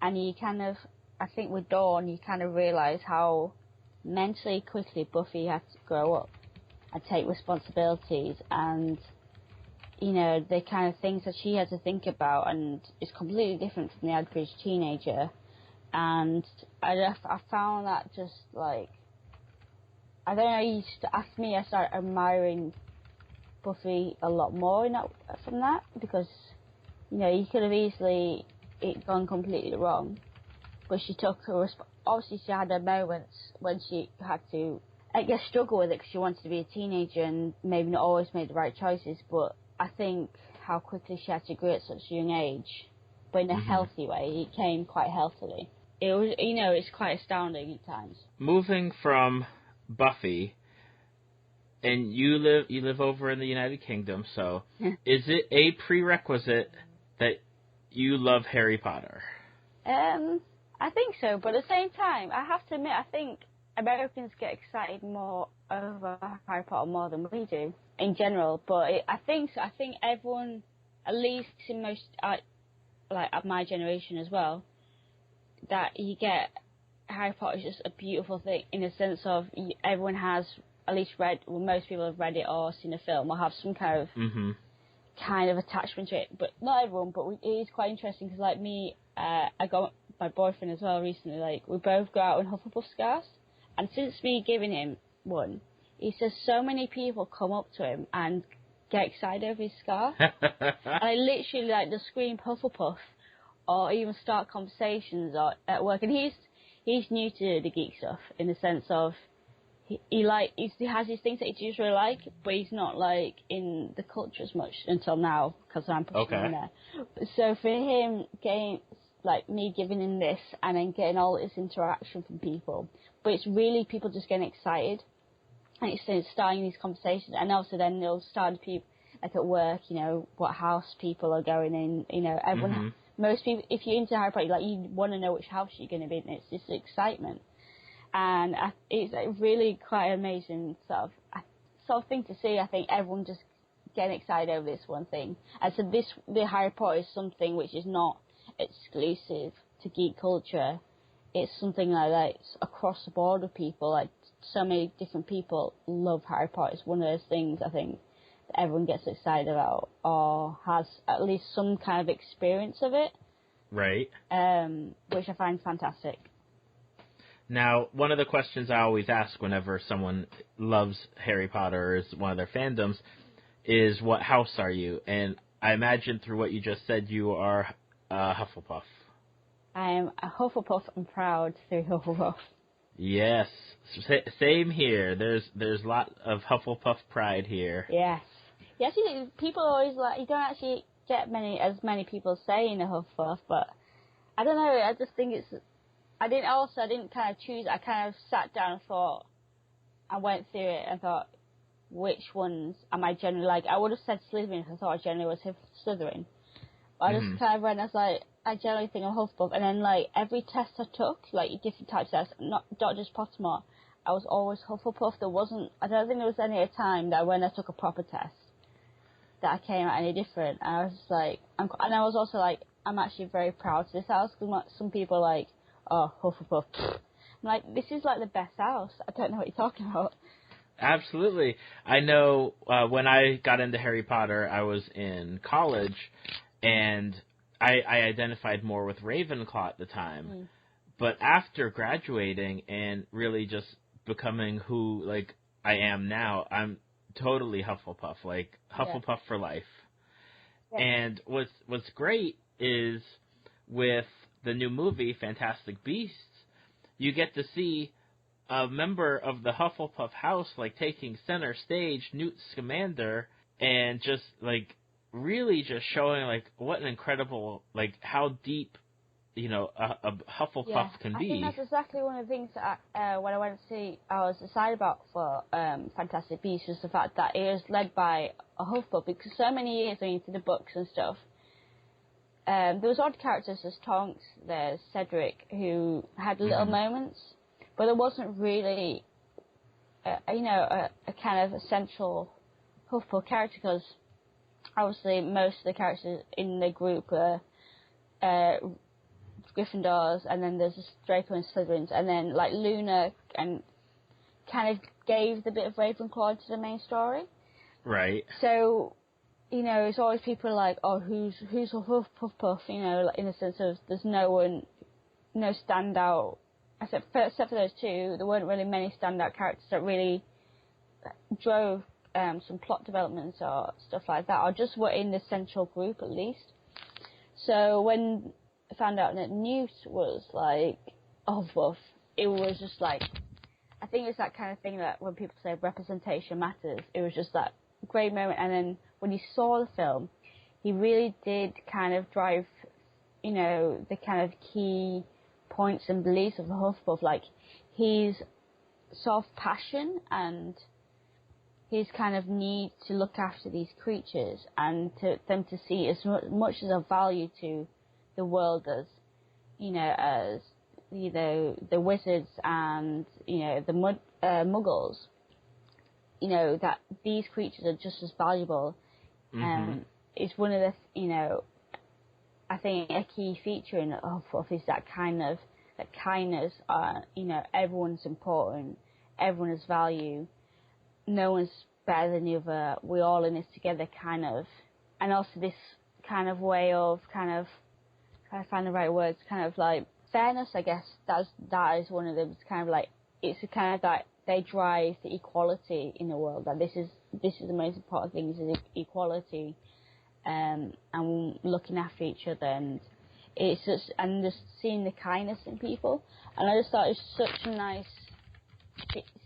and you kind of, I think with Dawn, you kind of realise how mentally quickly Buffy had to grow up and take responsibilities, and the kind of things that she had to think about, and it's completely different from the average teenager. And I found that just like, I don't know, after me, I started admiring Buffy a lot more from that, because you could have easily gone completely wrong, but she took her obviously she had her moments when she had to, I guess, struggle with it because she wanted to be a teenager and maybe not always made the right choices. But I think how quickly she had to grow at such a young age, but in a healthy way. It came quite healthily. It was, it's quite astounding at times. Moving from Buffy, and you live over in the United Kingdom, so is it a prerequisite that you love Harry Potter? I think so, but at the same time, I have to admit, I think Americans get excited more over Harry Potter more than we do in general. But I think everyone, at least in most, like of my generation as well, that you get Harry Potter is just a beautiful thing in the sense of everyone has at least read, well, most people have read it or seen a film or have some kind of attachment to it. But not everyone, but it is quite interesting because, like me, I got my boyfriend as well recently. Like, we both go out in Hufflepuff scarves, and since me giving him one, he says so many people come up to him and get excited over his scarf. And I literally like just scream Hufflepuff, or even start conversations or at work. And he's new to the geek stuff in the sense of he has these things that he just really like, but he's not like in the culture as much until now because I'm pushing him there. So for him, getting like me giving him this and then getting all this interaction from people, but it's really people just getting excited and it's starting these conversations, and also then they'll start people like at work, what house people are going in, everyone. most people, if you're into Harry Potter, like, you want to know which house you're going to be in. It's just excitement. And it's like really quite amazing sort of thing to see. I think everyone just getting excited over this one thing. And so the Harry Potter is something which is not exclusive to geek culture. It's something like that. It's across the board of people. Like, so many different people love Harry Potter. It's one of those things, I think, that everyone gets excited about or has at least some kind of experience of it. Right. Which I find fantastic. Now, one of the questions I always ask whenever someone loves Harry Potter or is one of their fandoms is, what house are you? And I imagine through what you just said, you are Hufflepuff. I am a Hufflepuff and proud through Hufflepuff. Yes, same here. There's a lot of Hufflepuff pride here. Yes. Yeah, actually, people always you don't actually get as many people saying a Hufflepuff, but I don't know, I just think I didn't kind of choose, I kind of sat down and thought, I went through it and thought, which ones am I generally like? I would have said Slytherin if I thought I generally was Slytherin. But I just kind of went, I was like, I generally think I'm Hufflepuff. And then, like, every test I took, like, different types of tests, not just Pottermore, I was always Hufflepuff. I don't think there was any time that when I took a proper test that I came out any different. And I was just like, and I was also like, I'm actually very proud of this house, because some people are like, oh, Hufflepuff. I'm like, this is like the best house. I don't know what you're talking about. Absolutely. I know when I got into Harry Potter, I was in college, and I identified more with Ravenclaw at the time. But after graduating and really just becoming who, like, I am now, I'm totally Hufflepuff, like, Hufflepuff for life. Yeah. And what's great is with the new movie, Fantastic Beasts, you get to see a member of the Hufflepuff house, like, taking center stage, Newt Scamander, and just, like, really just showing, like, what an incredible, like, how deep, you know, a Hufflepuff can be. I think that's exactly one of the things that when I went to see, I was excited about for Fantastic Beasts, was the fact that it was led by a Hufflepuff, because so many years into the books and stuff, there was odd characters, there's Tonks, there's Cedric, who had little moments, but there wasn't really, a kind of a central Hufflepuff character, because obviously most of the characters in the group are Gryffindors, and then there's Draco and Slytherins, and then, like, Luna and kind of gave the bit of Ravenclaw to the main story. Right. So, you know, it's always people like, oh, who's a Hufflepuff, you know, like, in the sense of there's no standout, except for those two. There weren't really many standout characters that really drove some plot developments or stuff like that, or just were in the central group at least. So when I found out that Newt was like Hufflepuff, it was just like, I think it's that kind of thing that when people say representation matters, it was just that great moment. And then when you saw the film, he really did kind of drive, you know, the kind of key points and beliefs of the Hufflepuff, like his sort of passion and his kind of need to look after these creatures and them to see as much as a value to the world as, you know, the wizards and, you know, the Muggles, you know, that these creatures are just as valuable. It's one of the, you know, I think a key feature in Hufflepuff is that kindness, you know, everyone's important, everyone has value, no one's better than the other, we're all in this together kind of, and also this kind of way of kind of, trying to find the right words, kind of like fairness, I guess, that is one of them. It's kind of like, it's a kind of that they drive the equality in the world, that this is the most important thing, is equality, and looking after each other, and it's just, and just seeing the kindness in people, and I just thought it was such a nice,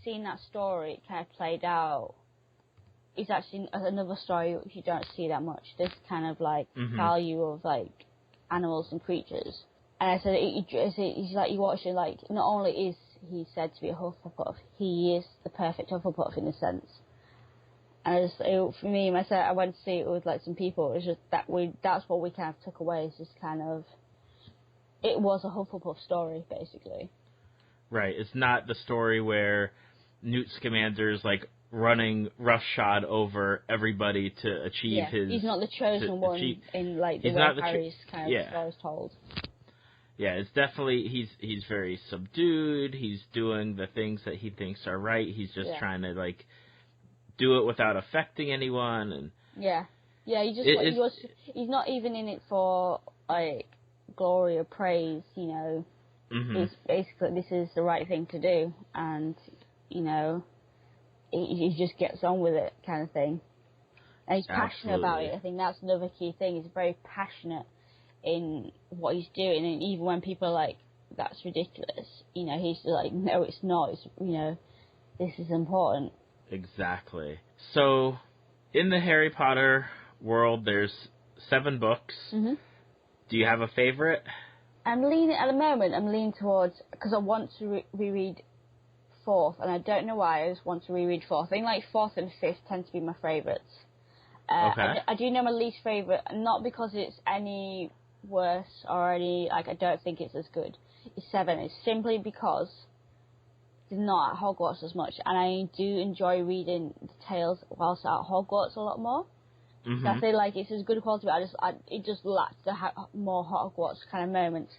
seeing that story kind of played out. It's actually another story which you don't see that much, this kind of like value of like animals and creatures. And I said, it's like you watch it, like, not only is he said to be a Hufflepuff, he is the perfect Hufflepuff in a sense. And for me, myself, I went to see it with like some people. It was just that's what we kind of took away. It's just kind of, it was a Hufflepuff story, basically. Right. It's not the story where Newt Scamander's like running roughshod over everybody to achieve his. He's not the chosen one in like the way Harry's kind of story's told. Yeah, it's definitely he's very subdued. He's doing the things that he thinks are right. He's just trying to like do it without affecting anyone, and he's not even in it for like glory or praise. You know, it's basically this is the right thing to do, and you know, he just gets on with it, kind of thing. And he's passionate about it. I think that's another key thing. He's very passionate in what he's doing, and even when people are like, that's ridiculous, you know, he's like, no, it's not, it's, you know, this is important. Exactly. So, in the Harry Potter world, there's 7 books. Do you have a favorite? At the moment, I'm leaning towards, because I want to reread 4th, and I don't know why, I just want to reread 4th. I think like 4th and 5th tend to be my favourites. Okay. I do know my least favourite, not because it's any worse or any, like, I don't think it's as good. It's 7. It's simply because it's not at Hogwarts as much, and I do enjoy reading the tales whilst at Hogwarts a lot more. So I feel like it's as good quality, but it just lacks the more Hogwarts kind of moments.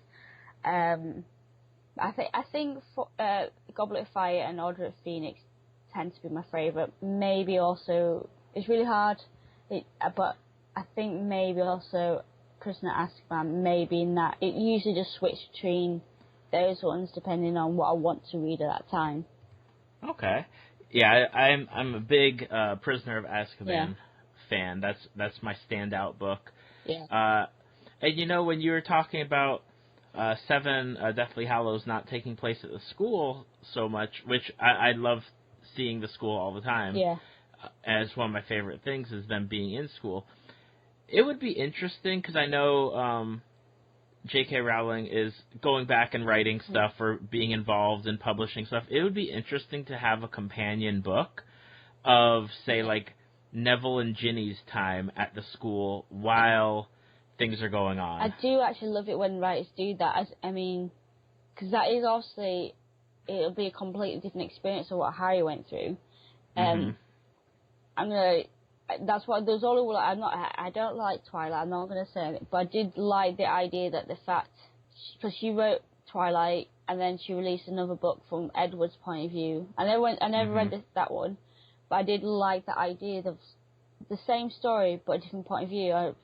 I think Goblet of Fire and Order of Phoenix tend to be my favourite. Maybe also, it's really hard, but I think maybe also Prisoner of Azkaban, maybe in that it usually just switches between those ones depending on what I want to read at that time. Okay, yeah, I'm a big Prisoner of Azkaban fan. That's my standout book. Yeah. And you know, when you were talking about 7 Deathly Hallows not taking place at the school so much, which I love seeing the school all the time. Yeah. As one of my favorite things is them being in school. It would be interesting, because I know J.K. Rowling is going back and writing stuff or being involved in publishing stuff. It would be interesting to have a companion book of, say, like, Neville and Ginny's time at the school while things are going on. I do actually love it when writers do that. I mean, because that is obviously, it'll be a completely different experience of what Harry went through. That's why there's only, I don't like Twilight, I'm not going to say it, but I did like the idea that the fact, because she wrote Twilight and then she released another book from Edward's point of view. I never read that one, but I did like the idea of the same story but a different point of view.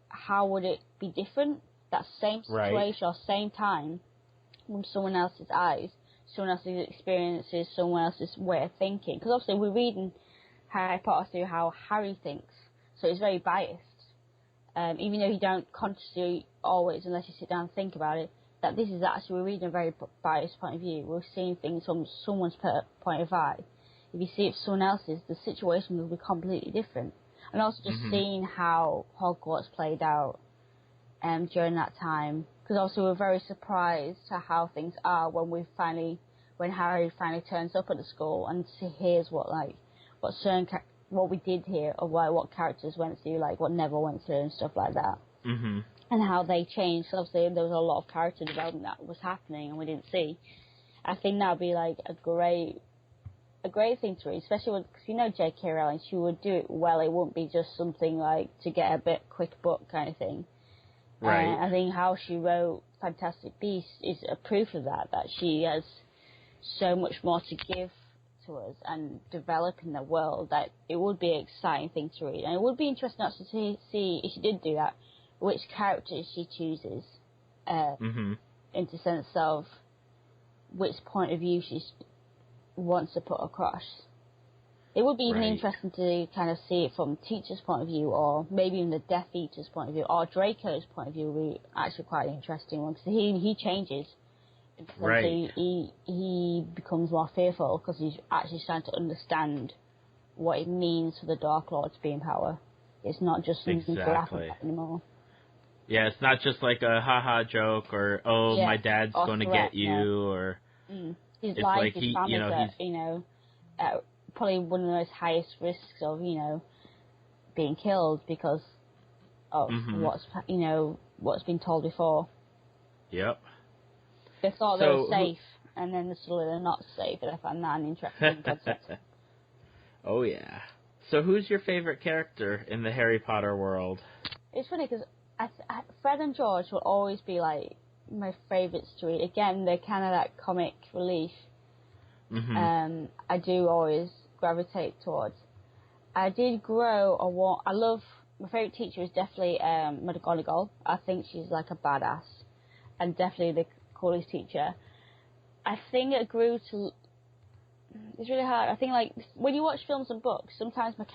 How would it be different? That same situation or same time from someone else's eyes, someone else's experiences, someone else's way of thinking. Because obviously we're reading Harry Potter through how Harry thinks, so it's very biased. Even though you don't consciously always, unless you sit down and think about it, that this is actually, we're reading a very biased point of view. We're seeing things from someone's point of eye. If you see it from someone else's, the situation will be completely different. And also just seeing how Hogwarts played out during that time, because also we're very surprised to how things are when Harry finally turns up at the school and hears what we did here, or what characters went through, like what Neville went through and stuff like that, and how they changed. So obviously there was a lot of character development that was happening and we didn't see. I think that would be like a great thing to read, especially because you know J.K. Rowling, she would do it well. It wouldn't be just something like to get a bit quick book kind of thing. Right. I think how she wrote Fantastic Beasts is a proof of that she has so much more to give to us and develop in the world, that it would be an exciting thing to read. And it would be interesting also to see, if she did do that, which characters she chooses in the sense of which point of view she wants to put across. It would be even interesting to kind of see it from teacher's point of view, or maybe even the Death Eater's point of view, or Draco's point of view would be actually quite an interesting one, because he changes. He becomes more fearful because he's actually starting to understand what it means for the Dark Lord to be in power. It's not just something to laugh at anymore. Yeah, it's not just like a haha joke, or my dad's going to get you, or his life, his family, probably one of the most highest risks of, being killed because of what's been told before. Yep. They thought they were safe, and then suddenly they're not safe, and I find that an interesting concept. Oh, yeah. So who's your favorite character in the Harry Potter world? It's funny, because Fred and George will always be, like, my favourites to read. Again, they're kind of that comic relief. Mm-hmm. I do always gravitate towards. I did grow my favourite teacher is definitely McGonagall. I think she's like a badass, and definitely the coolest teacher. I think it grew to... It's really hard. I think, like, when you watch films and books, sometimes my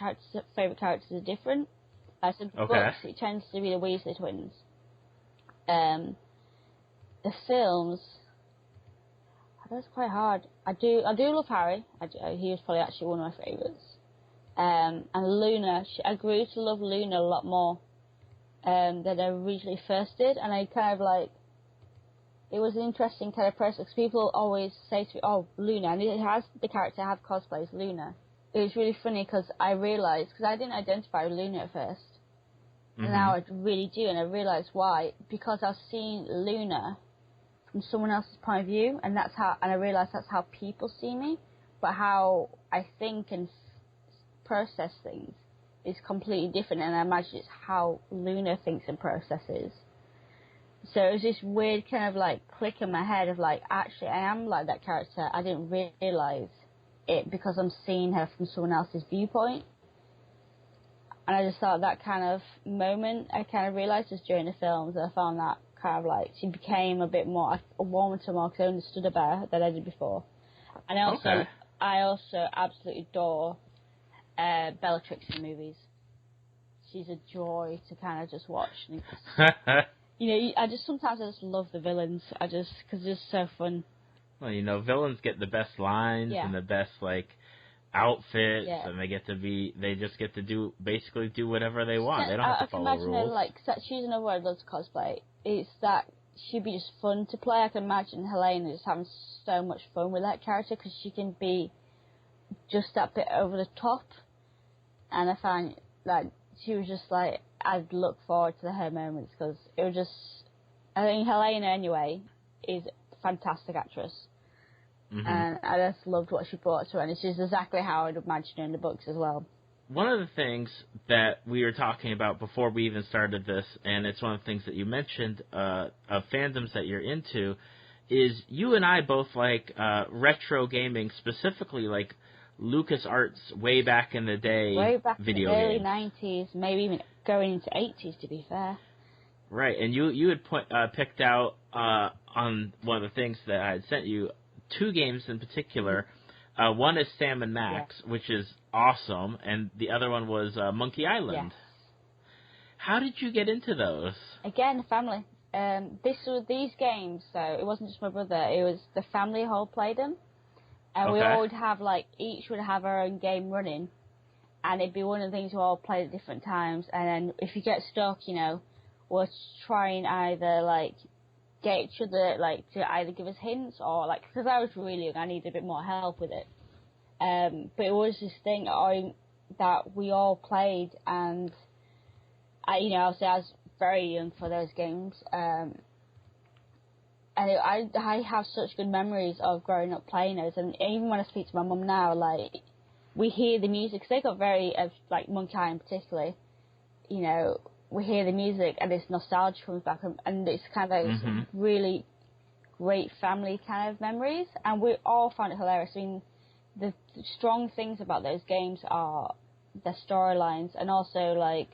favourite characters are different. So the books, it tends to be the Weasley twins. The films... That's quite hard. I do love Harry. He was probably actually one of my favourites. And Luna, I grew to love Luna a lot more than I originally first did, and I kind of like, it was an interesting kind of process, because people always say to me, oh, Luna, and it has the character I have cosplay as Luna. It was really funny, because I realised, because I didn't identify with Luna at first, and now I really do, and I realised why, because I've seen Luna from someone else's point of view, and I realised that's how people see me, but how I think and process things is completely different, and I imagine it's how Luna thinks and processes. So it was this weird kind of like click in my head of like, actually I am like that character. I didn't realise it because I'm seeing her from someone else's viewpoint. And I just thought that kind of moment, I kind of realised just during the films that I found that kind of like, she became a bit more, a warmer to more, because I understood her better than I did before. And I also absolutely adore Bellatrix in the movies. She's a joy to kind of just watch. Sometimes I just love the villains. Because it's so fun. Well, villains get the best lines and the best like outfits, and they just get to do whatever they want. They don't have to follow rules. I can imagine her, like, she's another word I love to cosplay. It's that she'd be just fun to play. I can imagine Helena just having so much fun with that character, because she can be just that bit over the top. And I find like she was just like, I'd look forward to her moments, because it was just, I think Helena anyway is a fantastic actress. And I just loved what she brought to her, and it's just exactly how I'd imagine her in the books as well. One of the things that we were talking about before we even started this, and it's one of the things that you mentioned of fandoms that you're into, is you and I both like retro gaming, specifically like LucasArts way back in the day, way back video in the early games. 90s, maybe even going into 80s, to be fair. Right, and you had picked out on one of the things that I had sent you, 2 games in particular. One is Sam and Max, which is awesome, and the other one was Monkey Island. Yes. How did you get into those? Again, family. These games, so it wasn't just my brother, it was the family who played them. And we all would have, like, each would have our own game running. And it'd be one of the things we all played at different times. And then if you get stuck, we'll try and either, like, get each other, like, to either give us hints or, like, because I was really young, I needed a bit more help with it. But it was this thing that we all played, and obviously I was very young for those games. And I have such good memories of growing up playing those, and even when I speak to my mum now, like, we hear the music, because they got very, like, Monkey Island particularly, we hear the music, and it's nostalgia comes back, and it's kind of really great family kind of memories, and we all found it hilarious. I mean, the strong things about those games are the storylines, and also, like,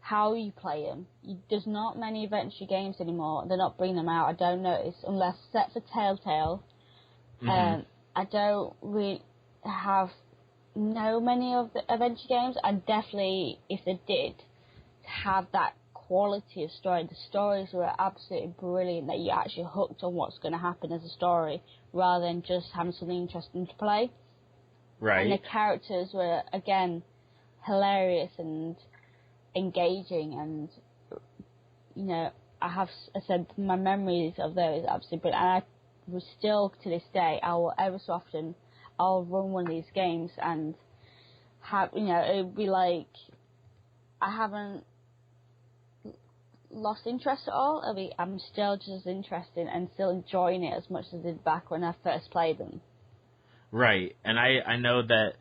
how you play them. There's not many adventure games anymore. They're not bringing them out. I don't notice, unless set for Telltale. I don't really know many of the adventure games, and definitely, if they did, have that quality of story. The stories were absolutely brilliant, that you actually hooked on what's going to happen as a story, rather than just having something interesting to play. Right. And the characters were, again, hilarious and engaging, and I said my memories of those are absolutely brilliant, and I was still to this day, I will ever so often, I'll run one of these games and have, it'd be like I haven't lost interest at all. I'm still just as interested and still enjoying it as much as I did back when I first played them. Right, and I know that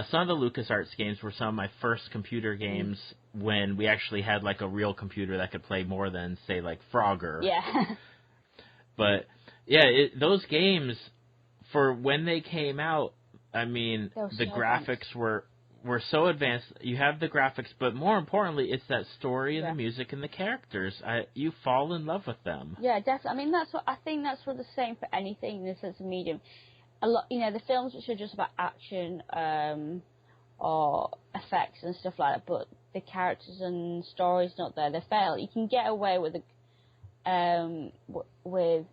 some of the LucasArts games were some of my first computer games when we actually had like a real computer that could play more than, say, like Frogger. Yeah. But yeah, those games, for when they came out, I mean, the graphics were so advanced. You have the graphics, but more importantly, it's that story and the music and the characters. You fall in love with them. Yeah, definitely. I mean, I think that's what the same for anything in the sense of medium. A lot, the films which are just about action or effects and stuff like that, but the characters and stories not there, they fail. You can get away with with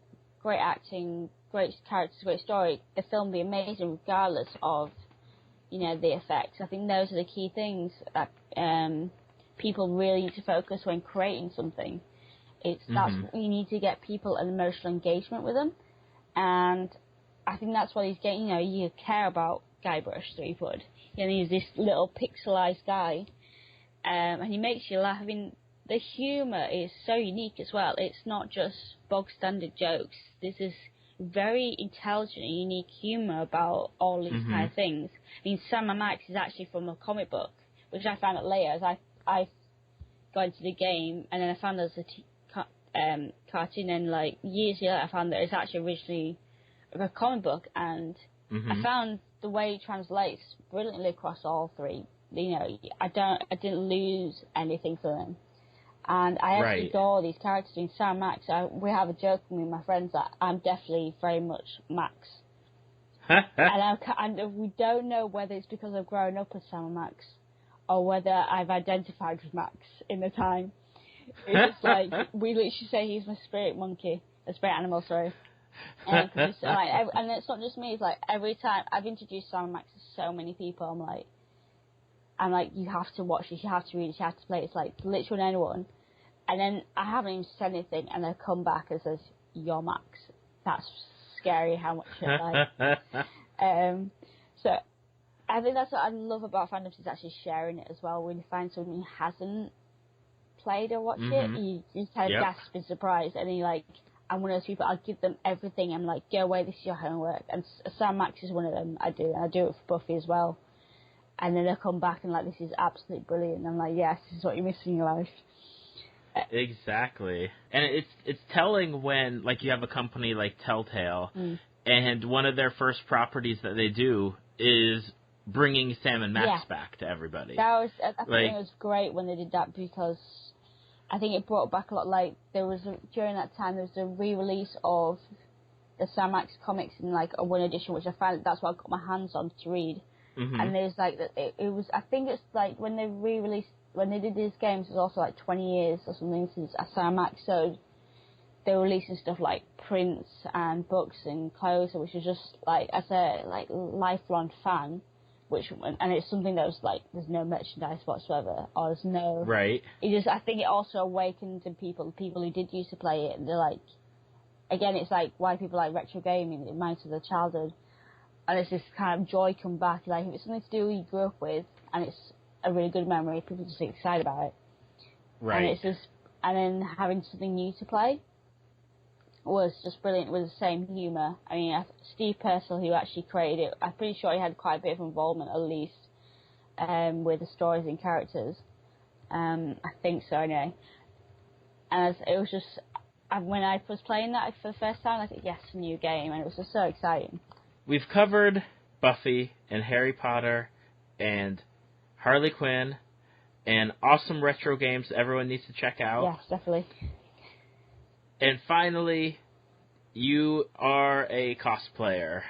great acting, great characters, great story. The film be amazing regardless of the effects. I think those are the key things that people really need to focus when creating something. That's you need to get people an emotional engagement with them, and I think that's why these games, you care about Guybrush Threepwood. He's this little pixelized guy, and he makes you laugh. I mean, the humour is so unique as well. It's not just bog standard jokes. This is very intelligent and unique humour about all these kind of things. I mean, Sam and Max is actually from a comic book, which I found out later as I got into the game, and then I found there was a cartoon, and like years later I found that it's actually originally a comic book, and I found the way it translates brilliantly across all three. I didn't lose anything from them, and I actually adore these characters. In Sam Max, we have a joke with me and my friends that I'm definitely very much Max, and we don't know whether it's because I've grown up as Sam and Max or whether I've identified with Max in the time. It's just like we literally say he's my spirit animal, sorry. And it's not just me. It's like every time I've introduced Sam and Max to so many people, I'm like, you have to watch this, you have to read it, you have to play it. It's like literally anyone. And then I haven't even said anything, and they come back and says, "You're Max." That's scary how much it like. So I think that's what I love about fandoms, is actually sharing it as well. When you find someone who hasn't played or watched it, you kind of gasp in surprise, and then you're like, I'm one of those people, I'll give them everything. I'm like, go away, this is your homework. And Sam Max is one of them. I do it for Buffy as well. And then they'll come back and like, this is absolutely brilliant. And I'm like, yes, this is what you're missing in your life. Exactly. And it's telling when, like, you have a company like Telltale, and one of their first properties that they do is bringing Sam and Max back to everybody. I think it was great when they did that, because I think it brought back a lot. Like, during that time, there was a re-release of the Sam Max comics in like a one edition, which I found that's what I got my hands on to read. And there's like it was. I think it's like when they did these games, it was also like 20 years or something since Sam Max. So they were releasing stuff like prints and books and clothes, which is just like, as a like lifelong fan. And it's something that was like, there's no merchandise whatsoever, or there's no... Right. I think it also awakened in people who did used to play it, and they're like... Again, it's like why people like retro gaming, it reminds them of their childhood. And it's this kind of joy come back, like if it's something to do you grew up with, and it's a really good memory, people just get excited about it. Right. And then having something new to play was just brilliant, with the same humour. I mean, Steve Purcell, who actually created it, I'm pretty sure he had quite a bit of involvement, at least, with the stories and characters. I think so, anyway. And it was just, when I was playing that for the first time, I thought, yes, a new game, and it was just so exciting. We've covered Buffy and Harry Potter and Harley Quinn and awesome retro games everyone needs to check out. Yes, definitely. And finally, you are a cosplayer.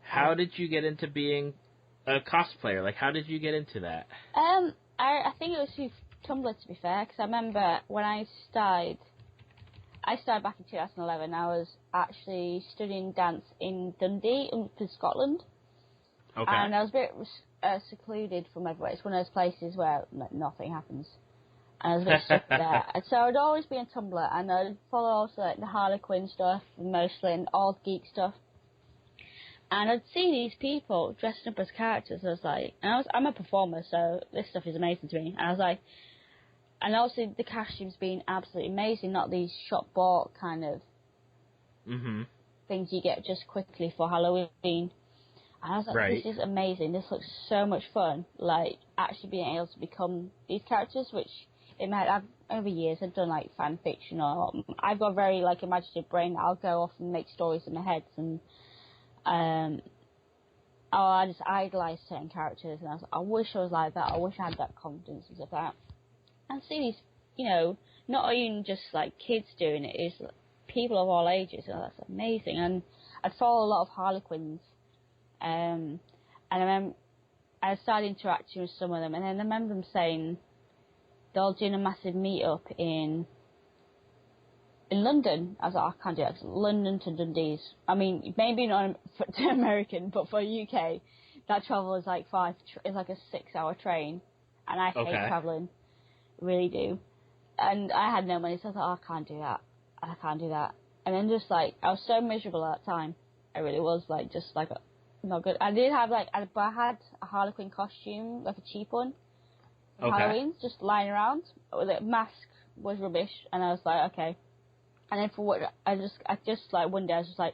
How did you get into being a cosplayer? Like, how did you get into that? I think it was through Tumblr, to be fair, because I remember when I started back in 2011, I was actually studying dance in Dundee, in Scotland. Okay. And I was a bit secluded from everywhere. It's one of those places where nothing happens. And I was a bit stuck there. And so I'd always be on Tumblr, and I'd follow also like the Harley Quinn stuff, mostly, and all geek stuff. And I'd see these people dressed up as characters. I was like, I'm a performer, so this stuff is amazing to me. And I was like, and also the costumes being absolutely amazing, not these shop bought kind of things you get just quickly for Halloween. And I was like, this is amazing. This looks so much fun. Like, actually being able to become these characters, which over years I've done like fan fiction, or I've got a very like imaginative brain that I'll go off and make stories in my head, and I just idolise certain characters, and I wish I was like that. I wish I had that confidence and stuff like that. And see these, you know, not even just like kids doing it, it's like people of all ages. Oh, that's amazing. And I'd follow a lot of Harley Quinns, and I remember I started interacting with some of them, and then I remember them saying they're doing a massive meet-up in London. I was like, I can't do that. London to Dundee's. I mean, maybe not to American, but for UK, that travel is like it's like a 6-hour train, and I hate travelling. Really do. And I had no money, so I thought, I can't do that. I can't do that. And then just like, I was so miserable at that time. I really was, like, just like, not good. I did have like, I had a Harley Quinn costume, like a cheap one, for Halloween, just lying around. The mask was rubbish, and I was like, okay. And then for what, I just like, one day I was just like,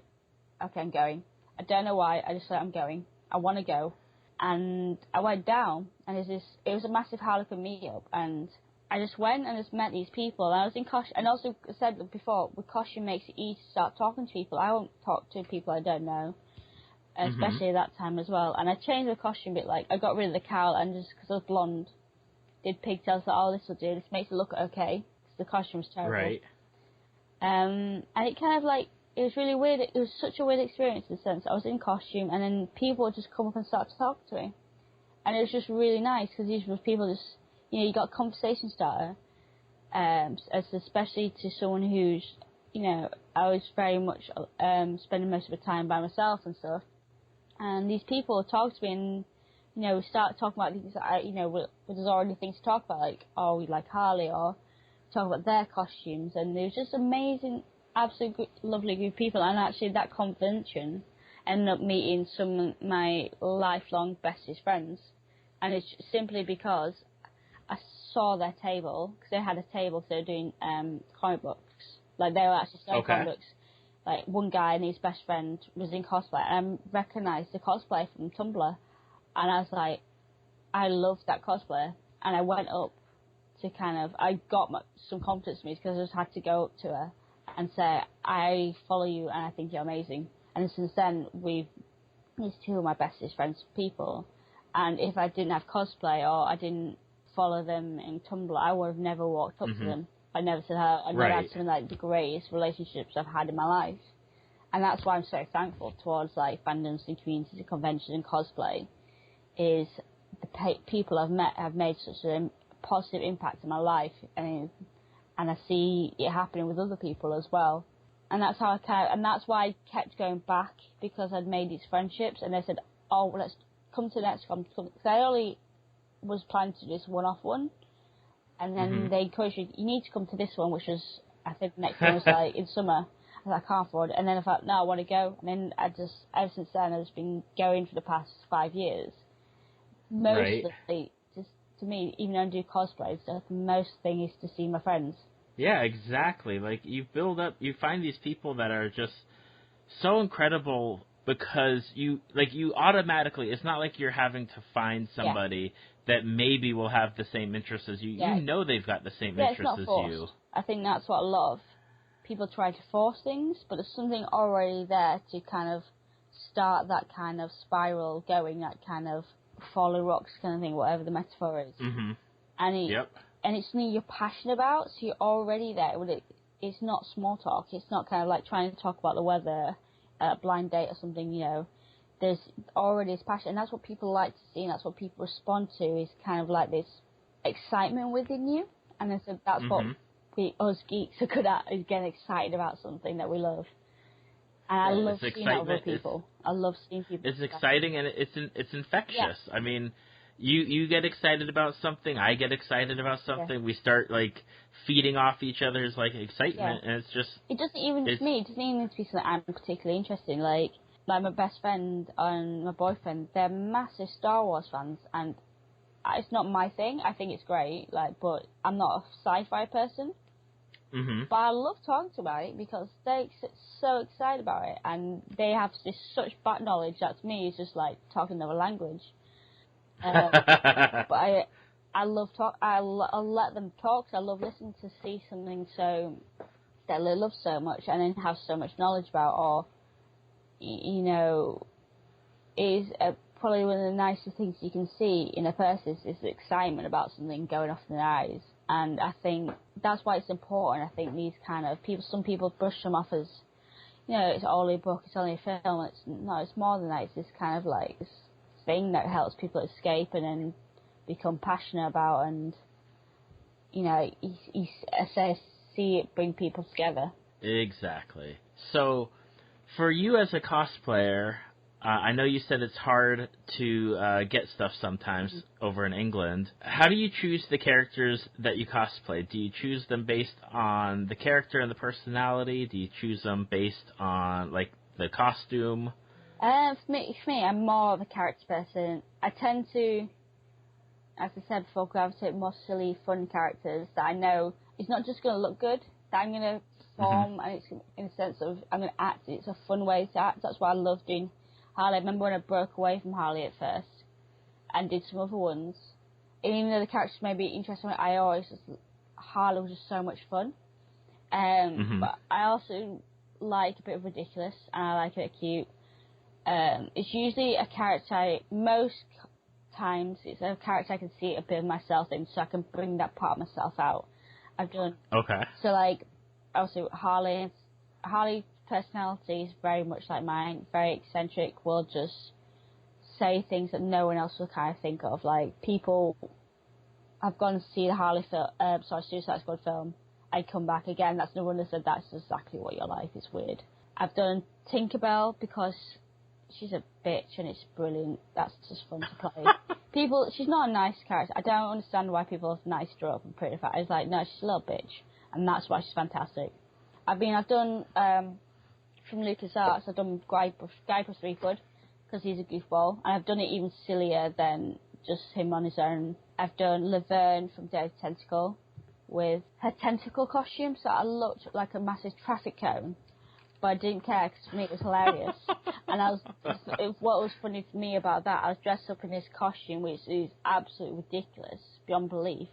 okay, I'm going. I don't know why, I just said, I'm going. I want to go. And I went down, and it was a massive Harley Quinn meet-up, and I just went and just met these people, and I was in costume, and also said before, with costume makes it easy to start talking to people. I won't talk to people I don't know, especially at that time as well. And I changed the costume a bit, like, I got rid of the cowl, and just, because I was blonde, did pigtails, like, oh, this will do, this makes it look okay, because the costume's terrible. Right. And it kind of, like, it was really weird. It was such a weird experience in the sense I was in costume, and then people would just come up and start to talk to me. And it was just really nice, because these were people just, you know, you got a conversation starter, especially to someone who's, you know, I was very much spending most of the time by myself and stuff. And these people would talk to me, and, you know, we start talking about things that, you know, there's already things to talk about, like, oh, we like Harley, or talk about their costumes. And it was just amazing, absolutely lovely group of people. And actually that convention ended up meeting some of my lifelong bestest friends. And it's simply because I saw their table, because they had a table, because they were doing comic books. Like, they were actually selling comic books. Like, one guy and his best friend was in cosplay, and I recognised the cosplay from Tumblr. And I was like, I loved that cosplay. And I went up to I got some confidence in me, because I just had to go up to her and say, I follow you, and I think you're amazing. And since then, these two of my bestest friends people. And if I didn't have cosplay, or I didn't follow them in Tumblr, I would have never walked up to them. I never said hello. I never had some of like the greatest relationships I've had in my life. And that's why I'm so thankful towards like fandoms and communities and conventions and cosplay, is the people I've met have made such a positive impact in my life, and I see it happening with other people as well. And that's how and that's why I kept going back, because I'd made these friendships, and they said, oh, well, let's come to the next one. Because I only was planning to do this one-off one, and then they encouraged me, you need to come to this one, which was, I think the next one was like in summer. I was like, I can't afford it. And then I thought, no, I want to go. And then ever since then, I've just been going for the past 5 years. Mostly, just to me, even though I do cosplay stuff, the most thing is to see my friends. Yeah, exactly. Like, you find these people that are just so incredible, because you automatically, it's not like you're having to find somebody that maybe will have the same interests as you. Yeah. You know they've got the same interests as you. I think that's what a lot of people try to force things, but there's something already there to kind of start that kind of spiral going, that kind of follow rocks kind of thing, whatever the metaphor is. Mm-hmm. And it's something you're passionate about, so you're already there with it. It's not small talk. It's not kind of like trying to talk about the weather at a blind date or something, you know. There's already this passion, and that's what people like to see, and that's what people respond to, is kind of like this excitement within you. And so that's what us geeks are good at, is getting excited about something that we love. And I love seeing other people. I love seeing people. It's exciting, and it's infectious. Yeah. I mean, you get excited about something, I get excited about something. Yeah. We start like feeding off each other's like excitement, and it's just. It doesn't even need to be something I'm particularly interested in. Like like my best friend and my boyfriend, they're massive Star Wars fans, and it's not my thing. I think it's great, like, but I'm not a sci-fi person. Mm-hmm. But I love talking about it because they get so excited about it, and they have this such back knowledge that to me is just like talking another language. But I love talk. I'll let them talk. 'Cause I love listening to see something so that they love so much, and then have so much knowledge about, or you know, is probably one of the nicest things you can see in a person is the excitement about something going off in their eyes. And I think that's why it's important. I think these kind of people, some people brush them off as, you know, it's only a book, it's only a film. It's no, it's more than that. It's this kind of like this thing that helps people escape and then become passionate about, and you know, I see it bring people together. Exactly. So, for you as a cosplayer, I know you said it's hard to get stuff sometimes over in England. How do you choose the characters that you cosplay? Do you choose them based on the character and the personality? Do you choose them based on, like, the costume? For me, I'm more of a character person. I tend to, as I said before, gravitate more silly, fun characters that I know it's not just going to look good, that I'm going to perform, and it's in a sense of I'm going to act. It's a fun way to act. That's why I love doing Harley. I remember when I broke away from Harley at first and did some other ones. And even though the characters may be interesting, I always just, Harley was just so much fun. But I also like a bit of ridiculous, and I like a bit cute. It's usually a character, most times it's a character I can see a bit of myself in, so I can bring that part of myself out. I've done. Okay. So, like, also Harley's personality is very much like mine, very eccentric, will just say things that no one else will kind of think of. Like, people have gone to see the Suicide Squad film, I come back again, that's no one that said that's exactly what you're like, it's weird. I've done Tinkerbell because she's a bitch and it's brilliant, that's just fun to play. She's not a nice character, I don't understand why people have niced her up and pretty fat. It's like, no, she's a little bitch, and that's why she's fantastic. I've done, from LucasArts, I've done Guy plus 3 Foot, because he's a goofball, and I've done it even sillier than just him on his own. I've done Laverne from Day of the Tentacle, with her tentacle costume, so I looked like a massive traffic cone, but I didn't care, because to me it was hilarious. And what was funny for me about that, I was dressed up in this costume, which is absolutely ridiculous, beyond belief,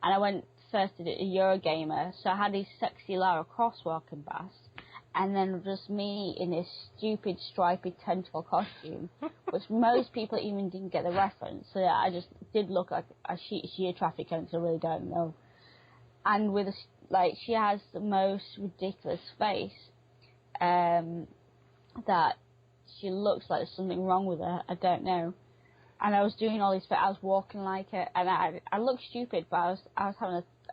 and I went first did it a Eurogamer, so I had this sexy Lara Croft walking past, and then just me in this stupid stripy tentacle costume, which most people even didn't get the reference, so I just did look like a sheer traffic cone, so I really don't know. And with she has the most ridiculous face, that she looks like there's something wrong with her, I don't know. And I was doing all these, I was walking like it, and I looked stupid, but I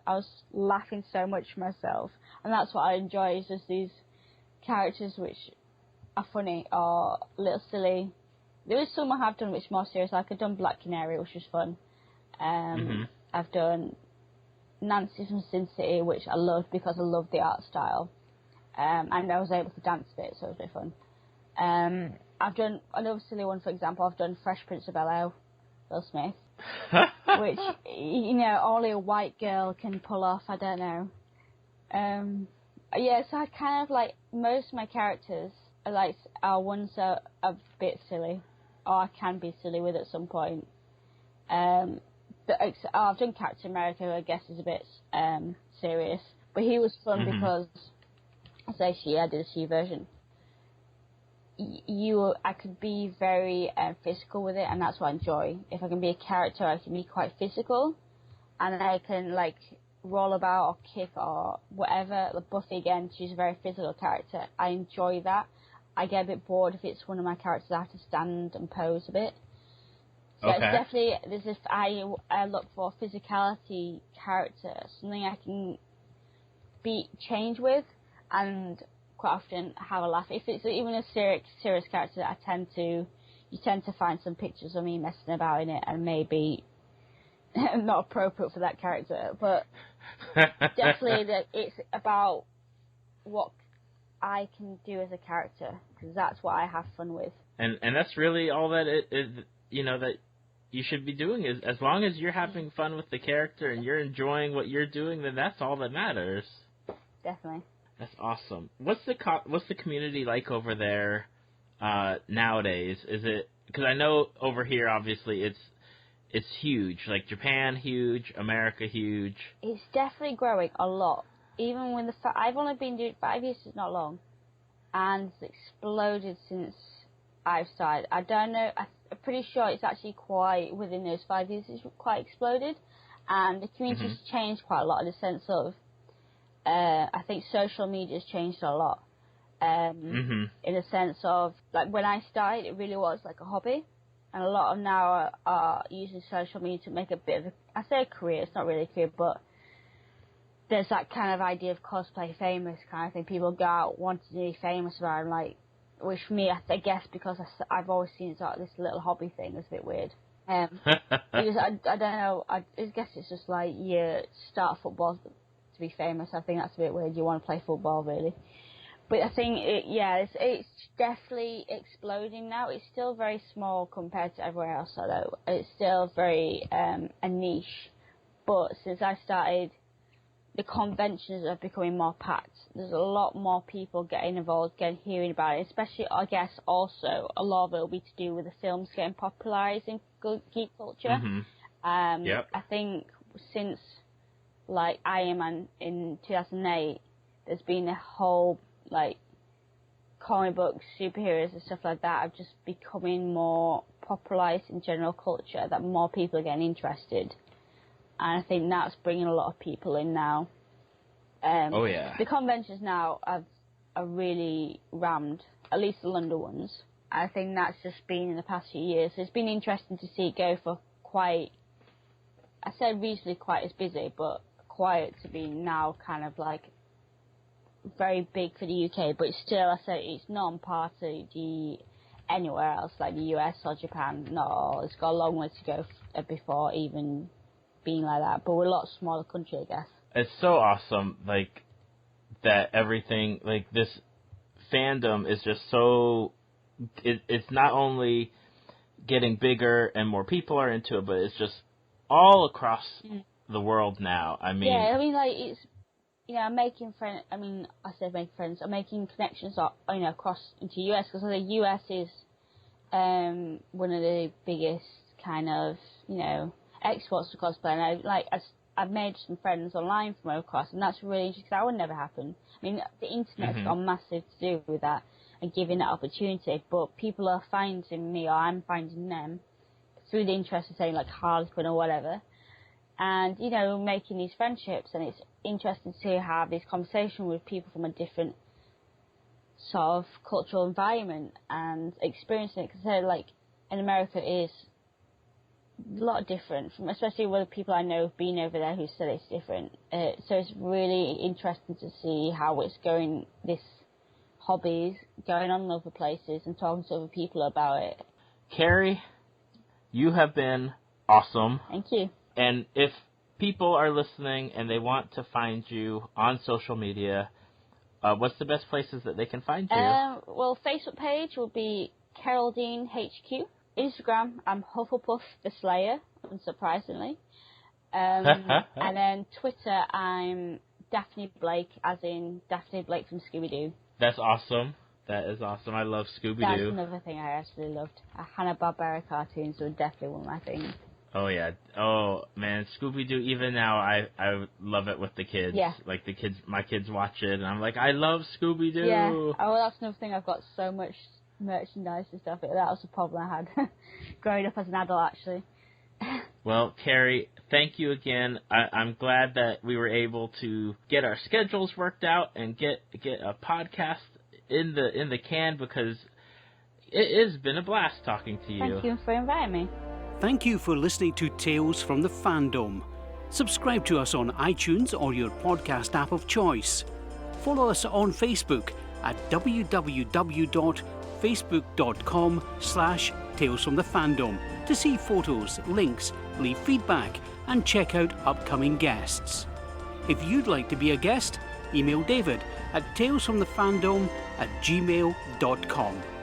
was laughing so much for myself, and that's what I enjoy, is just these characters which are funny or a little silly. There is some I have done which are more serious, like I've done Black Canary, which was fun. I've done Nancy from Sin City, which I loved because I loved the art style, and I was able to dance a bit, so it was a bit fun. I've done another silly one, for example, I've done Fresh Prince of Bel-Air, Will Smith, which, you know, only a white girl can pull off, I don't know. Yeah, so I kind of like, most of my characters are ones that are a bit silly, or I can be silly with at some point. I've done Captain America, who I guess is a bit serious, but he was fun because, I did a She version. I could be very physical with it, and that's what I enjoy. If I can be a character, I can be quite physical, and I can like roll about or kick or whatever. Like Buffy again, she's a very physical character. I enjoy that. I get a bit bored if it's one of my characters I have to stand and pose a bit. So it's definitely, I look for a physicality character, something I can change with, and quite often have a laugh. If it's even a serious character, you tend to find some pictures of me messing about in it, and maybe not appropriate for that character, but definitely that it's about what I can do as a character, because that's what I have fun with. And that's really all that it is, that you should be doing, is as long as you're having fun with the character and you're enjoying what you're doing, then that's all that matters. Definitely. That's awesome. What's the community like over there nowadays? Is it, because I know over here obviously it's huge, like Japan huge, America huge. It's definitely growing a lot. Even when I've only been doing it 5 years, it's not long, and it's exploded since I've started. I don't know. I'm pretty sure it's actually quite within those 5 years. It's quite exploded, and the community's changed quite a lot in the sense of. I think social media's changed a lot. In the sense of, like, when I started, it really was like a hobby, and a lot of now are using social media to make a bit of I say a career. It's not really a career, but there's that kind of idea of cosplay famous kind of thing. People go out wanting to be famous about it, like, which for me, I guess because I've always seen it like this little hobby thing is a bit weird. Because I don't know, I guess it's just like you start football to be famous. I think that's a bit weird. You want to play football, really. But I think, it's definitely exploding now. It's still very small compared to everywhere else, although it's still very a niche. But since I started, the conventions are becoming more packed. There's a lot more people getting involved, hearing about it, especially, I guess, also, a lot of it will be to do with the films getting popularised in geek culture. I think since, like, Iron Man in 2008, there's been a whole, like, comic books, superheroes and stuff like that are just becoming more popularised in general culture, that more people are getting interested. And I think that's bringing a lot of people in now. The conventions now are really rammed, at least the London ones. I think that's just been in the past few years. So it's been interesting to see it go for quite, I said recently quite as busy, but quiet to be now kind of like very big for the UK, but still, I say it's not on par to anywhere else, like the US or Japan. Not all. It's got a long way to go before even being like that, but we're a lot smaller country, I guess. It's so awesome, like, that everything, like, this fandom is just so, it's not only getting bigger and more people are into it, but it's just all across the world now. I mean... Yeah, I mean, like, it's, I'm making friends, I said making friends, I'm making connections, across into US, because the US is one of the biggest kind of, exports to cosplay, and I've made some friends online from across, and that's really interesting, because that would never happen. I mean, the internet's got massive to do with that, and giving that opportunity, but people are finding me, or I'm finding them, through the interest of saying, like, Harley Quinn or whatever, and, making these friendships, and it's interesting to have this conversation with people from a different sort of cultural environment, and experiencing it, because, like, in America is a lot different, from especially with the people I know who've been over there who said it's different. So it's really interesting to see how it's going, this hobbies going on in other places and talking to other people about it. Kerry, you have been awesome. Thank you. And if people are listening and they want to find you on social media, what's the best places that they can find you? Well, Facebook page will be Caroldean HQ. Instagram, I'm Hufflepuff the Slayer, unsurprisingly. And then Twitter, I'm Daphne Blake, as in Daphne Blake from Scooby-Doo. That's awesome. That is awesome. I love Scooby-Doo. That's another thing I actually loved. Hanna-Barbera cartoons were definitely one of my things. Oh, yeah. Oh, man, Scooby-Doo, even now, I love it with the kids. Yeah. Like, my kids watch it, and I'm like, I love Scooby-Doo. Yeah. Oh, well, that's another thing. I've got so much merchandise and stuff. That was a problem I had growing up as an adult, actually. Well, Kerry, thank you again. I'm glad that we were able to get our schedules worked out and get a podcast in the can, because it has been a blast talking to you. Thank you for inviting me. Thank you for listening to Tales from the Fandom. Subscribe to us on iTunes or your podcast app of choice. Follow us on Facebook at www.facebook.com/Tales from the Fandom to see photos, links, leave feedback, and check out upcoming guests. If you'd like to be a guest, email David at talesfromthefandom@gmail.com.